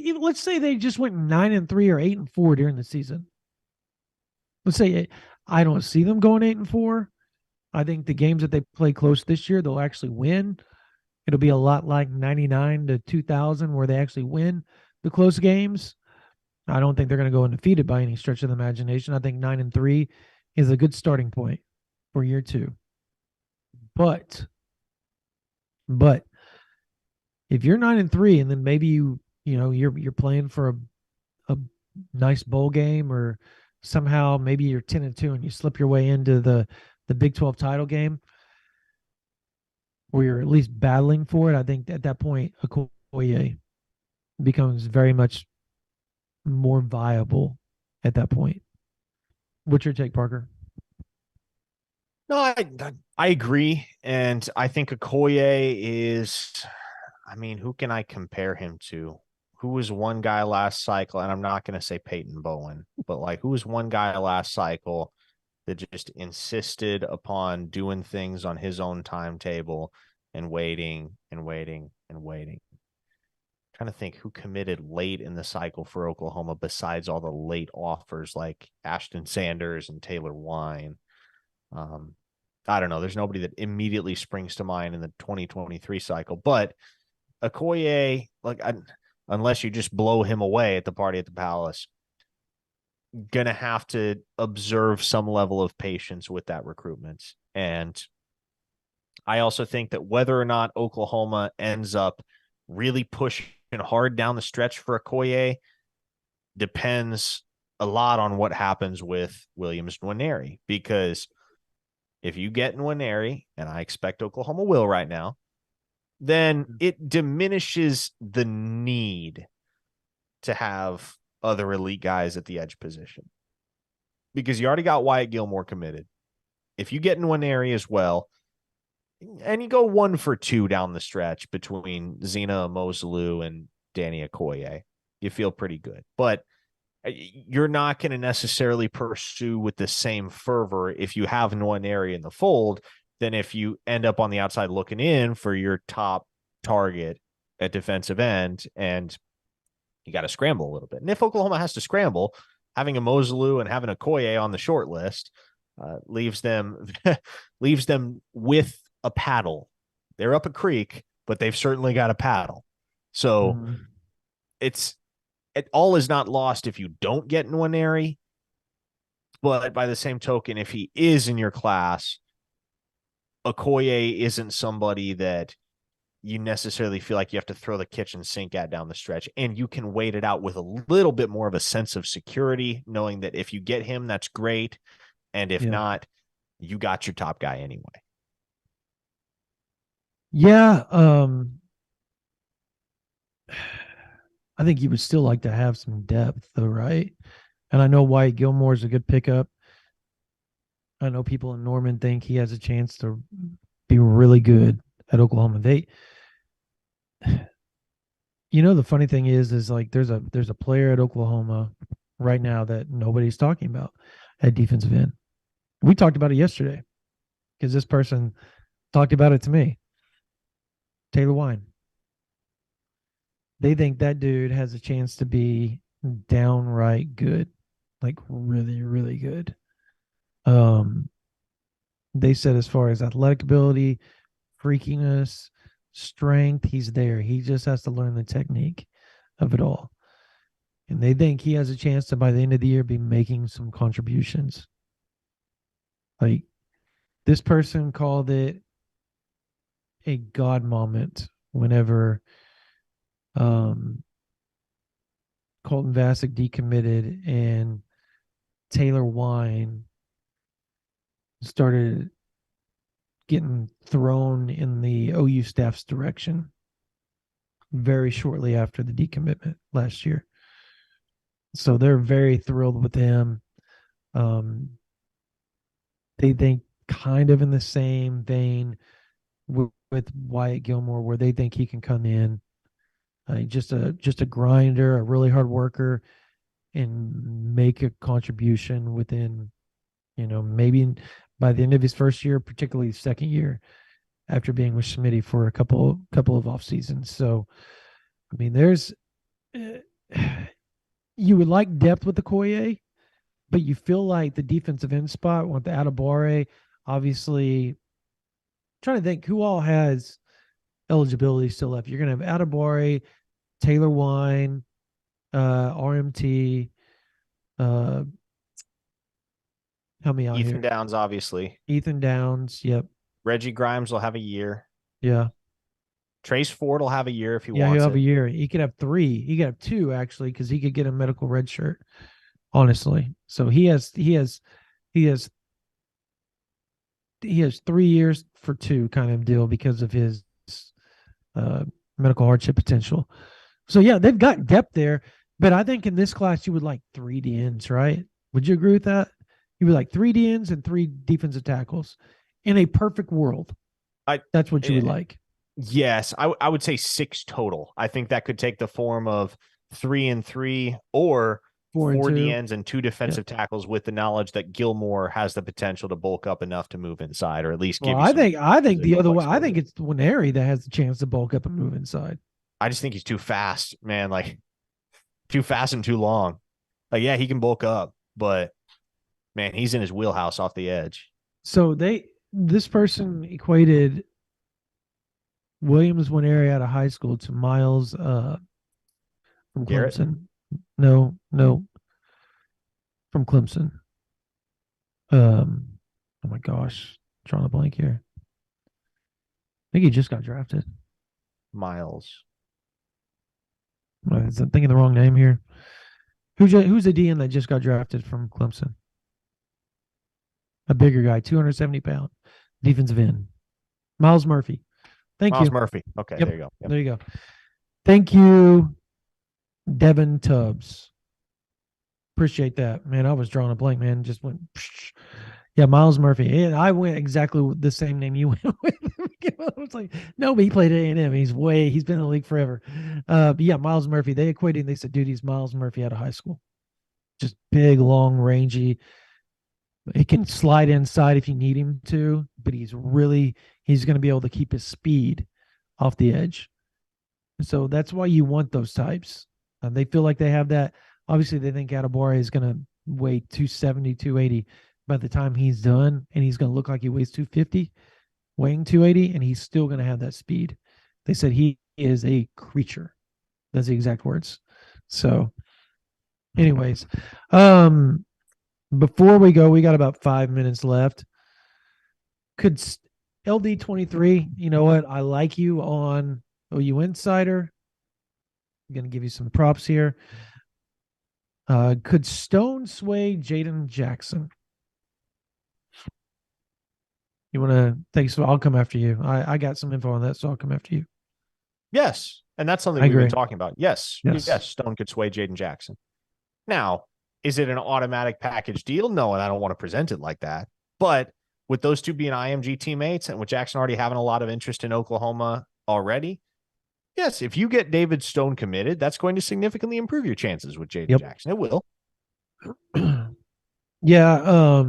[SPEAKER 1] say they just went 9-3 or 8-4 during the season. Let's say I don't see them going 8-4. I think the games that they play close this year, they'll actually win. It'll be a lot like 99 to 2000 where they actually win the close games. I don't think they're going to go undefeated by any stretch of the imagination. I think 9-3 is a good starting point for year 2. But if you're 9-3 and then maybe you're playing for a nice bowl game, or somehow maybe you're 10-2 and you slip your way into the Big 12 title game, where you're at least battling for it, I think at that point Akoye becomes very much more viable at that point. What's your take, Parker?
[SPEAKER 2] No, I agree. And I think Akoye is, who can I compare him to? Who was one guy last cycle? And I'm not going to say Peyton Bowen, but like, who was one guy last cycle that just insisted upon doing things on his own timetable and waiting and waiting and waiting? I'm trying to think who committed late in the cycle for Oklahoma besides all the late offers like Ashton Sanders and Taylor Wine. I don't know. There's nobody that immediately springs to mind in the 2023 cycle, but Akoye, unless you just blow him away at the party at the palace, gonna have to observe some level of patience with that recruitment. And I also think that whether or not Oklahoma ends up really pushing hard down the stretch for Akoye depends a lot on what happens with Williams Nwaneri, because if you get Nwaneri, and I expect Oklahoma will right now, then it diminishes the need to have other elite guys at the edge position, because you already got Wyatt Gilmore committed. If you get Nwaneri as well, and you go 1 for 2 down the stretch between Zena Moselu and Danny Akoye, you feel pretty good. But you're not going to necessarily pursue with the same fervor if you have Nwaneri in the fold than if you end up on the outside looking in for your top target at defensive end, and you got to scramble a little bit. And if Oklahoma has to scramble, having a Moselu and having a Akoye on the short list leaves them leaves them with a paddle. They're up a creek, but they've certainly got a paddle. So
[SPEAKER 1] Mhm.
[SPEAKER 2] it all is not lost if you don't get Nwaneri. But by the same token, if he is in your class, Akoye isn't somebody that you necessarily feel like you have to throw the kitchen sink at down the stretch. And you can wait it out with a little bit more of a sense of security, knowing that if you get him, that's great. And if
[SPEAKER 1] Yeah.
[SPEAKER 2] not, you got your top guy anyway.
[SPEAKER 1] Yeah. I think you would still like to have some depth, though, right? And I know Wyatt Gilmore is a good pickup. I know people in Norman think he has a chance to be really good at Oklahoma. The funny thing is like there's a player at Oklahoma right now that nobody's talking about at defensive end. We talked about it yesterday because this person talked about it to me. Taylor Wine. They think that dude has a chance to be downright good, like really, really good. Um, they said as far as athletic ability, freakiness, strength, he's there. He just has to learn the technique of it all. And they think he has a chance to, by the end of the year, be making some contributions. Like this person called it a God moment whenever Colton Vasek decommitted and Taylor Wine started getting thrown in the OU staff's direction very shortly after the decommitment last year. So they're very thrilled with him. Um, they think kind of in the same vein with Wyatt Gilmore, where they think he can come in, just a grinder, a really hard worker, and make a contribution within, maybe by the end of his first year, particularly second year, after being with Schmitty for a couple of off seasons. So, I mean, there's you would like depth with the Koye, but you feel like the defensive end spot with the Atabare, obviously. Trying to think who all has eligibility still left. You're gonna have Atabare, Taylor Wine, RMT, uh, help me out
[SPEAKER 2] Ethan
[SPEAKER 1] here.
[SPEAKER 2] Downs, obviously.
[SPEAKER 1] Ethan Downs. Yep.
[SPEAKER 2] Reggie Grimes will have a year.
[SPEAKER 1] Yeah.
[SPEAKER 2] Trace Ford will have a year if he
[SPEAKER 1] Yeah, he'll
[SPEAKER 2] wants
[SPEAKER 1] have a
[SPEAKER 2] it.
[SPEAKER 1] year. He could have three. He could have two actually, because he could get a medical red shirt. Honestly, so he has 3 years for two kind of deal because of his uh, medical hardship potential. So yeah, they've got depth there, but I think in this class you would like three DNs, right? Would you agree with that? You would like three DNs and three defensive tackles in a perfect world.
[SPEAKER 2] I
[SPEAKER 1] That's what you
[SPEAKER 2] eh,
[SPEAKER 1] would like.
[SPEAKER 2] Yes, I would say six total. I think that could take the form of 3 and 3 or
[SPEAKER 1] Four and
[SPEAKER 2] four
[SPEAKER 1] two.
[SPEAKER 2] DNs and two
[SPEAKER 1] Yeah.
[SPEAKER 2] defensive tackles with the knowledge that Gilmore has the potential to bulk up enough to move inside or at least
[SPEAKER 1] Well,
[SPEAKER 2] give you
[SPEAKER 1] I
[SPEAKER 2] some
[SPEAKER 1] think I think the
[SPEAKER 2] physical
[SPEAKER 1] other way. I think
[SPEAKER 2] flexibility.
[SPEAKER 1] it's Winery that has the chance to bulk up and move inside.
[SPEAKER 2] I just think he's too fast, man. Like too fast and too long. Like, yeah, he can bulk up, but man, he's in his wheelhouse off the edge.
[SPEAKER 1] So this person equated Williams Winery out of high school to Miles from
[SPEAKER 2] Garrett,
[SPEAKER 1] Clemson. No, from Clemson. Oh my gosh, drawing a blank here. I think he just got drafted.
[SPEAKER 2] Miles.
[SPEAKER 1] I'm thinking the wrong name here. Who's the DN that just got drafted from Clemson? A bigger guy, 270-pound defensive end. Miles Murphy. Thank
[SPEAKER 2] Miles
[SPEAKER 1] you.
[SPEAKER 2] Murphy. Okay,
[SPEAKER 1] Yep.
[SPEAKER 2] there you go. Yep.
[SPEAKER 1] There you go. Thank you, Devon Tubbs. Appreciate that, man. I was drawing a blank, man. Just went. Psh. Yeah, Miles Murphy. And I went exactly with the same name you went with. I was like, no, but he played at A&M. He's been in the league forever. But yeah, Miles Murphy. They equated and they said, dude, he's Miles Murphy out of high school. Just big, long, rangy. He can slide inside if you need him to, but he's going to be able to keep his speed off the edge. So that's why you want those types. They feel like they have that. Obviously, they think Atabora is going to weigh 270, 280. by the time he's done, and he's going to look like he weighs 250, weighing 280, and he's still going to have that speed. They said he is a creature. That's the exact words. So, anyways, before we go, we got about 5 minutes left. Could LD23, you know what? I like you on OU Insider. I'm going to give you some props here. Could Stone sway Jaden Jackson? You want to take some? I'll come after you. I got some info on that, so I'll come after you.
[SPEAKER 2] Yes. And that's something
[SPEAKER 1] I
[SPEAKER 2] we've been
[SPEAKER 1] agree.
[SPEAKER 2] talking about. Yes. Stone could sway Jaden Jackson. Now, is it an automatic package deal? No, and I don't want to present it like that. But with those two being IMG teammates and with Jackson already having a lot of interest in Oklahoma already, yes, if you get David Stone committed, that's going to significantly improve your chances with Jaden Jackson. It will.
[SPEAKER 1] Yeah.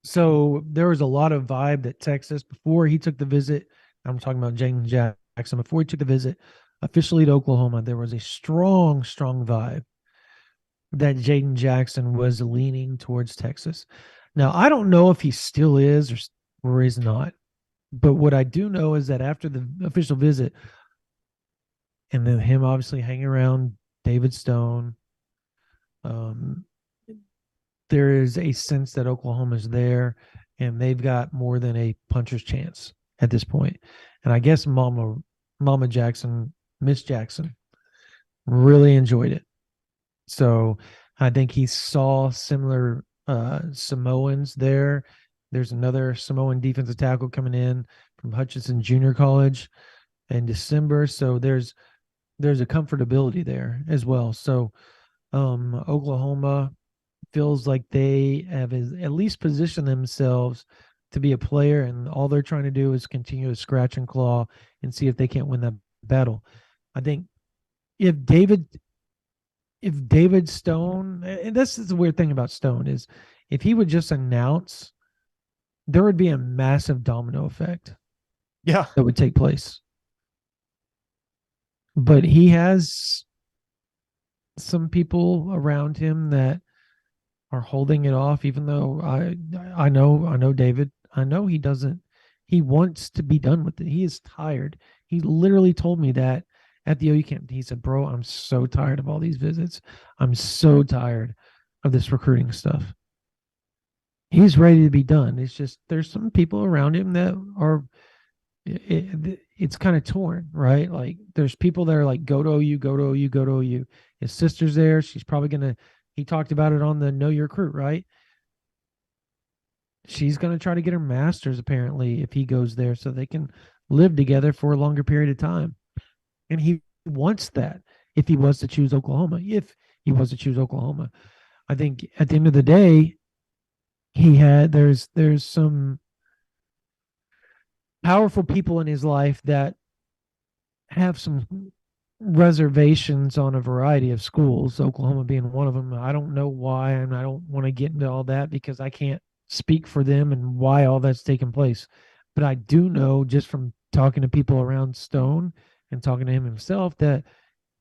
[SPEAKER 1] So there was a lot of vibe that Texas, before he took the visit, I'm talking about Jaden Jackson, before he took the visit officially to Oklahoma, there was a strong, strong vibe that Jaden Jackson was leaning towards Texas. Now, I don't know if he still is or is not. But what I do know is that after the official visit, and then him obviously hanging around David Stone, there is a sense that Oklahoma's there, and they've got more than a puncher's chance at this point. And I guess Mama Jackson, Miss Jackson, really enjoyed it. So I think he saw similar Samoans there. There's another Samoan defensive tackle coming in from Hutchinson Junior College in December. So there's a comfortability there as well. So Oklahoma feels like they have at least positioned themselves to be a player, and all they're trying to do is continue to scratch and claw and see if they can't win that battle. I think if David Stone, and this is the weird thing about Stone, is if he would just announce, there would be a massive domino effect.
[SPEAKER 2] Yeah.
[SPEAKER 1] That would take place. But he has some people around him that are holding it off, even though I know David. I know he doesn't. He wants to be done with it. He is tired. He literally told me that at the OU camp. He said, "Bro, I'm so tired of all these visits. I'm so tired of this recruiting stuff." He's ready to be done. It's just there's some people around him that are. It's kind of torn, right? Like there's people that are like, "Go to OU, go to OU, go to OU." His sister's there. She's probably gonna. He talked about it on the Know Your Recruit, right? She's going to try to get her master's apparently if he goes there, so they can live together for a longer period of time. And he wants that if he was to choose Oklahoma. If he was to choose Oklahoma, I think at the end of the day, there's some powerful people in his life that have some reservations on a variety of schools, Oklahoma being one of them. I don't know why, and I don't want to get into all that because I can't speak for them and why all that's taking place. But I do know, just from talking to people around Stone and talking to him himself, that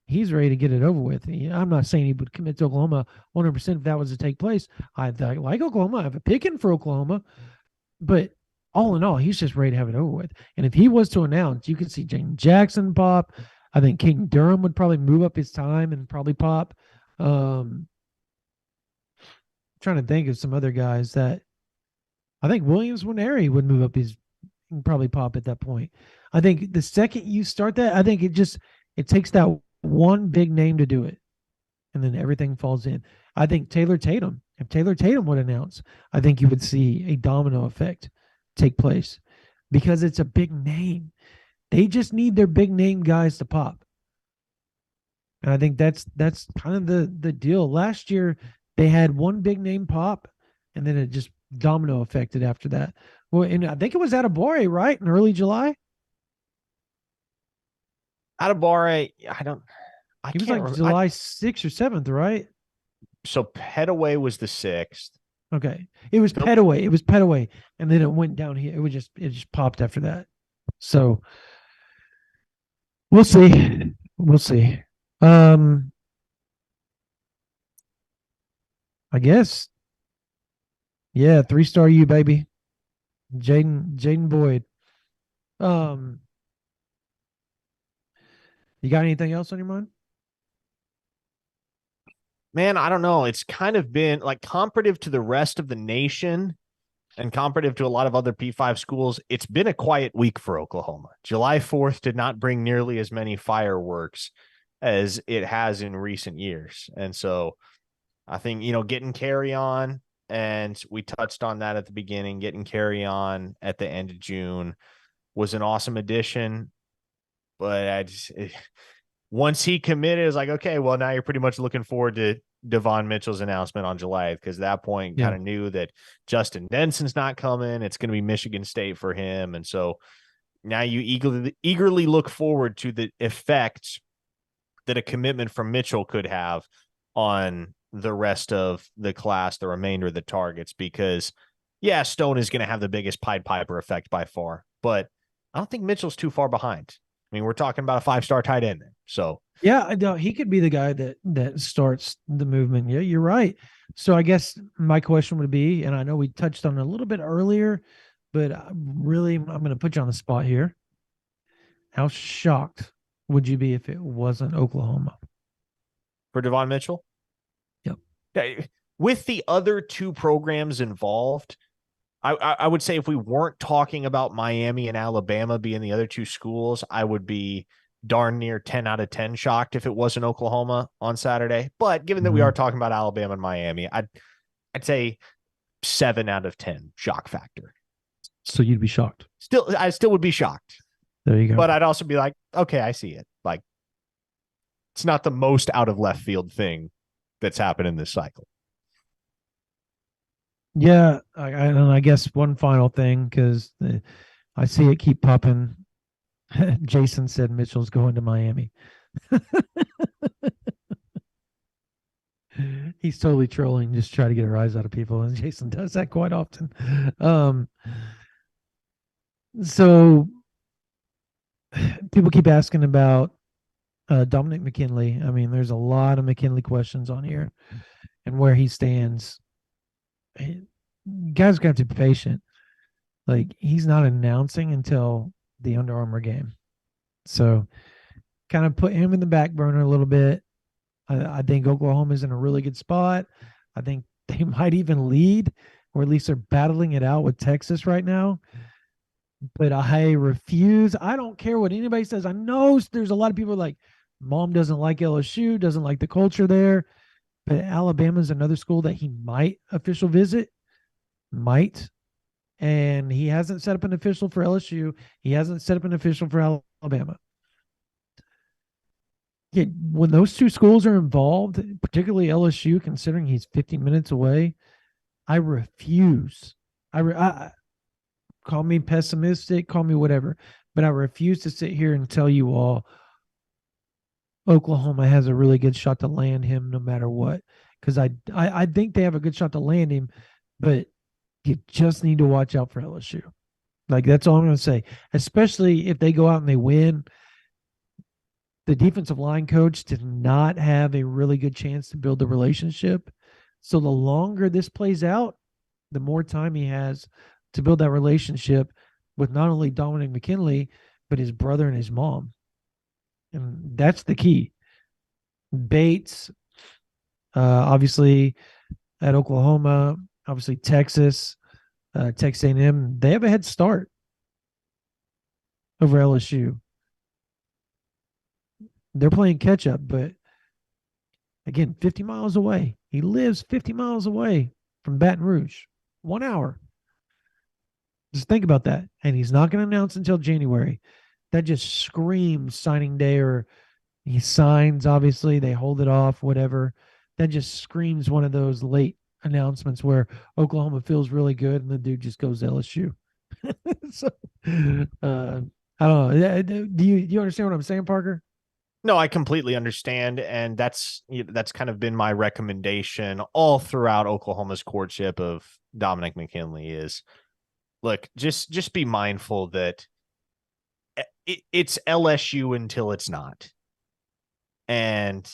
[SPEAKER 1] he's ready to get it over with. I'm not saying he would commit to Oklahoma 100% if that was to take place. I like Oklahoma. I have a picking for Oklahoma. But all in all, he's just ready to have it over with. And if he was to announce, you could see Jaden Jackson pop. I think King Durham would probably move up his time and probably pop. Trying to think of some other guys that I think Williams Winery would move up his probably pop at that point. I think the second you start that, I think it takes that one big name to do it. And then everything falls in. I think Taylor Tatum, if Taylor Tatum would announce, I think you would see a domino effect take place because it's a big name. They just need their big name guys to pop. And I think that's kind of the deal. Last year, they had one big name pop, and then it just domino affected after that. Well, and I think it was Atabore, right? In early July?
[SPEAKER 2] Atabore,
[SPEAKER 1] He was like July 6th or 7th, right?
[SPEAKER 2] So Petaway was the 6th.
[SPEAKER 1] Okay. It was Petaway. It was Petaway. And then it went down here. It just popped after that. So we'll see. We'll see. I guess Yeah, 3-star U baby. Jaden Boyd. Um, you got anything else on your mind?
[SPEAKER 2] Man, I don't know. It's kind of been like comparative to the rest of the nation and comparative to a lot of other P5 schools. It's been a quiet week for Oklahoma. July 4th did not bring nearly as many fireworks as it has in recent years. And so I think, getting carry on, and we touched on that at the beginning, getting carry on at the end of June was an awesome addition. But once he committed, it's like, okay, well, now you're pretty much looking forward to Devon Mitchell's announcement on July, because at that point
[SPEAKER 1] Yeah.
[SPEAKER 2] kind of knew that Justin Denson's not coming. It's going to be Michigan State for him. And so now you eagerly look forward to the effect that a commitment from Mitchell could have on the rest of the class, the remainder of the targets, because yeah, Stone is going to have the biggest Pied Piper effect by far, but I don't think Mitchell's too far behind. I mean, we're talking about a 5-star tight end there. So
[SPEAKER 1] Yeah, I know he could be the guy that starts the movement. Yeah, you're right. So I guess my question would be, and I know we touched on it a little bit earlier, but really, I'm going to put you on the spot here. How shocked would you be if it wasn't Oklahoma?
[SPEAKER 2] for Devon Mitchell,
[SPEAKER 1] Yep.
[SPEAKER 2] with the other two programs involved, I would say if we weren't talking about Miami and Alabama being the other two schools, I would be darn near 10 out of 10 shocked if it wasn't Oklahoma on Saturday. But given that we are
[SPEAKER 1] Mhm.
[SPEAKER 2] talking about Alabama and Miami, I'd say 7 out of 10 shock factor.
[SPEAKER 1] So you'd be shocked.
[SPEAKER 2] I still would be shocked,
[SPEAKER 1] There you go.
[SPEAKER 2] but I'd also be like, okay, I see it. Like, it's not the most out of left field thing that's happened in this cycle.
[SPEAKER 1] Yeah, and I guess one final thing because I see it keep popping. Jason said Mitchell's going to Miami. He's totally trolling, just try to get a rise out of people, and Jason does that quite often. Um, so people keep asking about Dominic McKinley. I mean, there's a lot of McKinley questions on here and where he stands. Guys got to be patient. Like he's not announcing until the Under Armour game, so kind of put him in the back burner a little bit. I think Oklahoma's in a really good spot. I think they might even lead, or at least they're battling it out with Texas right now. But I refuse. I don't care what anybody says. I know there's a lot of people like, mom doesn't like LSU, doesn't like the culture there. But Alabama's another school that he might official visit, might. And he hasn't set up an official for LSU. He hasn't set up an official for Alabama. Yeah, when those two schools are involved, particularly LSU, considering he's 50 minutes away, I refuse. I call me pessimistic, call me whatever, but I refuse to sit here and tell you all Oklahoma has a really good shot to land him no matter what. Because I think they have a good shot to land him, but you just need to watch out for LSU. Like that's all I'm going to say. Especially if they go out and they win, the defensive line coach did not have a really good chance to build the relationship. So the longer this plays out, the more time he has to build that relationship with not only Dominic McKinley, but his brother and his mom. And that's the key. Bates, obviously at Oklahoma, obviously Texas, Texas A&M, they have a head start over LSU. They're playing catch up, but again, 50 miles away. He lives 50 miles away from Baton Rouge. 1 hour. Just think about that. And he's not going to announce until January. That just screams signing day, or he signs, obviously, they hold it off, whatever. That just screams one of those late announcements where Oklahoma feels really good and the dude just goes LSU. So, I don't know. Do you understand what I'm saying, Parker?
[SPEAKER 2] No, I completely understand, and that's kind of been my recommendation all throughout Oklahoma's courtship of Dominic McKinley is, look, just be mindful that it's LSU until it's not. And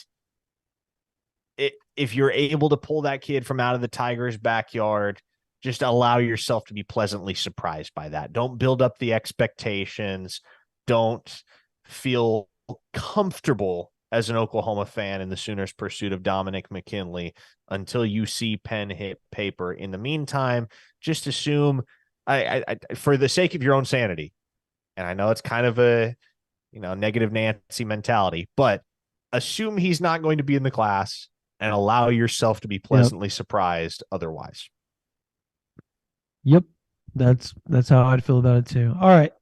[SPEAKER 2] if you're able to pull that kid from out of the Tigers' backyard, just allow yourself to be pleasantly surprised by that. Don't build up the expectations. Don't feel comfortable as an Oklahoma fan in the Sooners' pursuit of Dominic McKinley until you see pen hit paper. In the meantime, just assume, for the sake of your own sanity, and I know it's kind of a negative Nancy mentality, but assume he's not going to be in the class and allow yourself to be pleasantly surprised otherwise.
[SPEAKER 1] Yep. That's how I'd feel about it too. All right.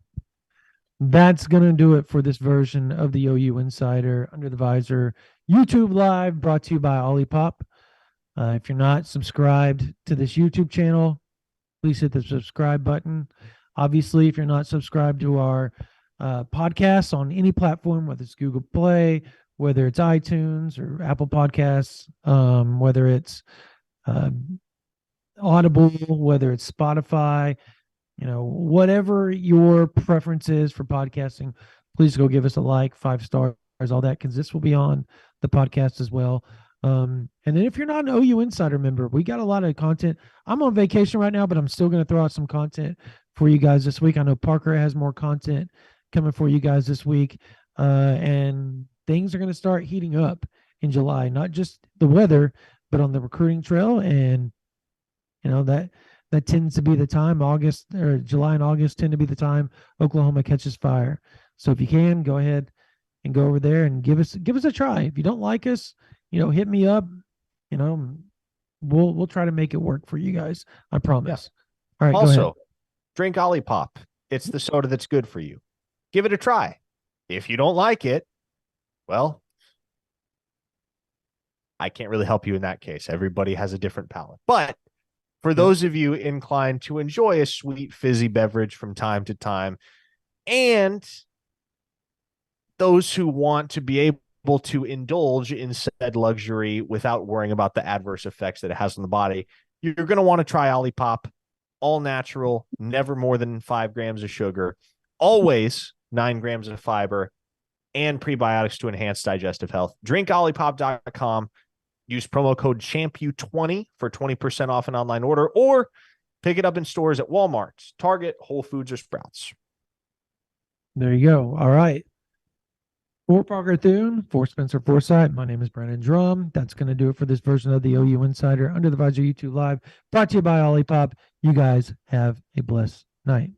[SPEAKER 1] That's going to do it for this version of the OU Insider Under the Visor YouTube Live, brought to you by Ollipop. If you're not subscribed to this YouTube channel, please hit the subscribe button. Obviously, if you're not subscribed to our podcasts on any platform, whether it's Google Play, whether it's iTunes or Apple Podcasts, whether it's Audible, whether it's Spotify, whatever your preference is for podcasting, please go give us a like, 5 stars, all that, because this will be on the podcast as well. And then if you're not an OU Insider member, we got a lot of content. I'm on vacation right now, but I'm still going to throw out some content for you guys this week. I know Parker has more content coming for you guys this week. And things are going to start heating up in July, not just the weather, but on the recruiting trail. And, that tends to be the time. July and August tend to be the time Oklahoma catches fire. So if you can, go ahead and go over there and give us a try. If you don't like us, hit me up. We'll try to make it work for you guys. I promise. Yeah. All right.
[SPEAKER 2] Also, drink Ollipop. It's the soda that's good for you. Give it a try. If you don't like it, well, I can't really help you in that case. Everybody has a different palate. But for those of you inclined to enjoy a sweet fizzy beverage from time to time, and those who want to be able to indulge in said luxury without worrying about the adverse effects that it has on the body, you're going to want to try Ollipop. All natural, never more than 5 grams of sugar, always 9 grams of fiber, and prebiotics to enhance digestive health. DrinkOllipop.com. Use promo code CHAMPU20 for 20% off an online order, or pick it up in stores at Walmart, Target, Whole Foods, or Sprouts.
[SPEAKER 1] There you go. All right. For Parker Thune, for Spencer Forsythe, my name is Brandon Drum. That's going to do it for this version of the OU Insider Under the Visor YouTube Live, brought to you by Ollipop. You guys have a blessed night.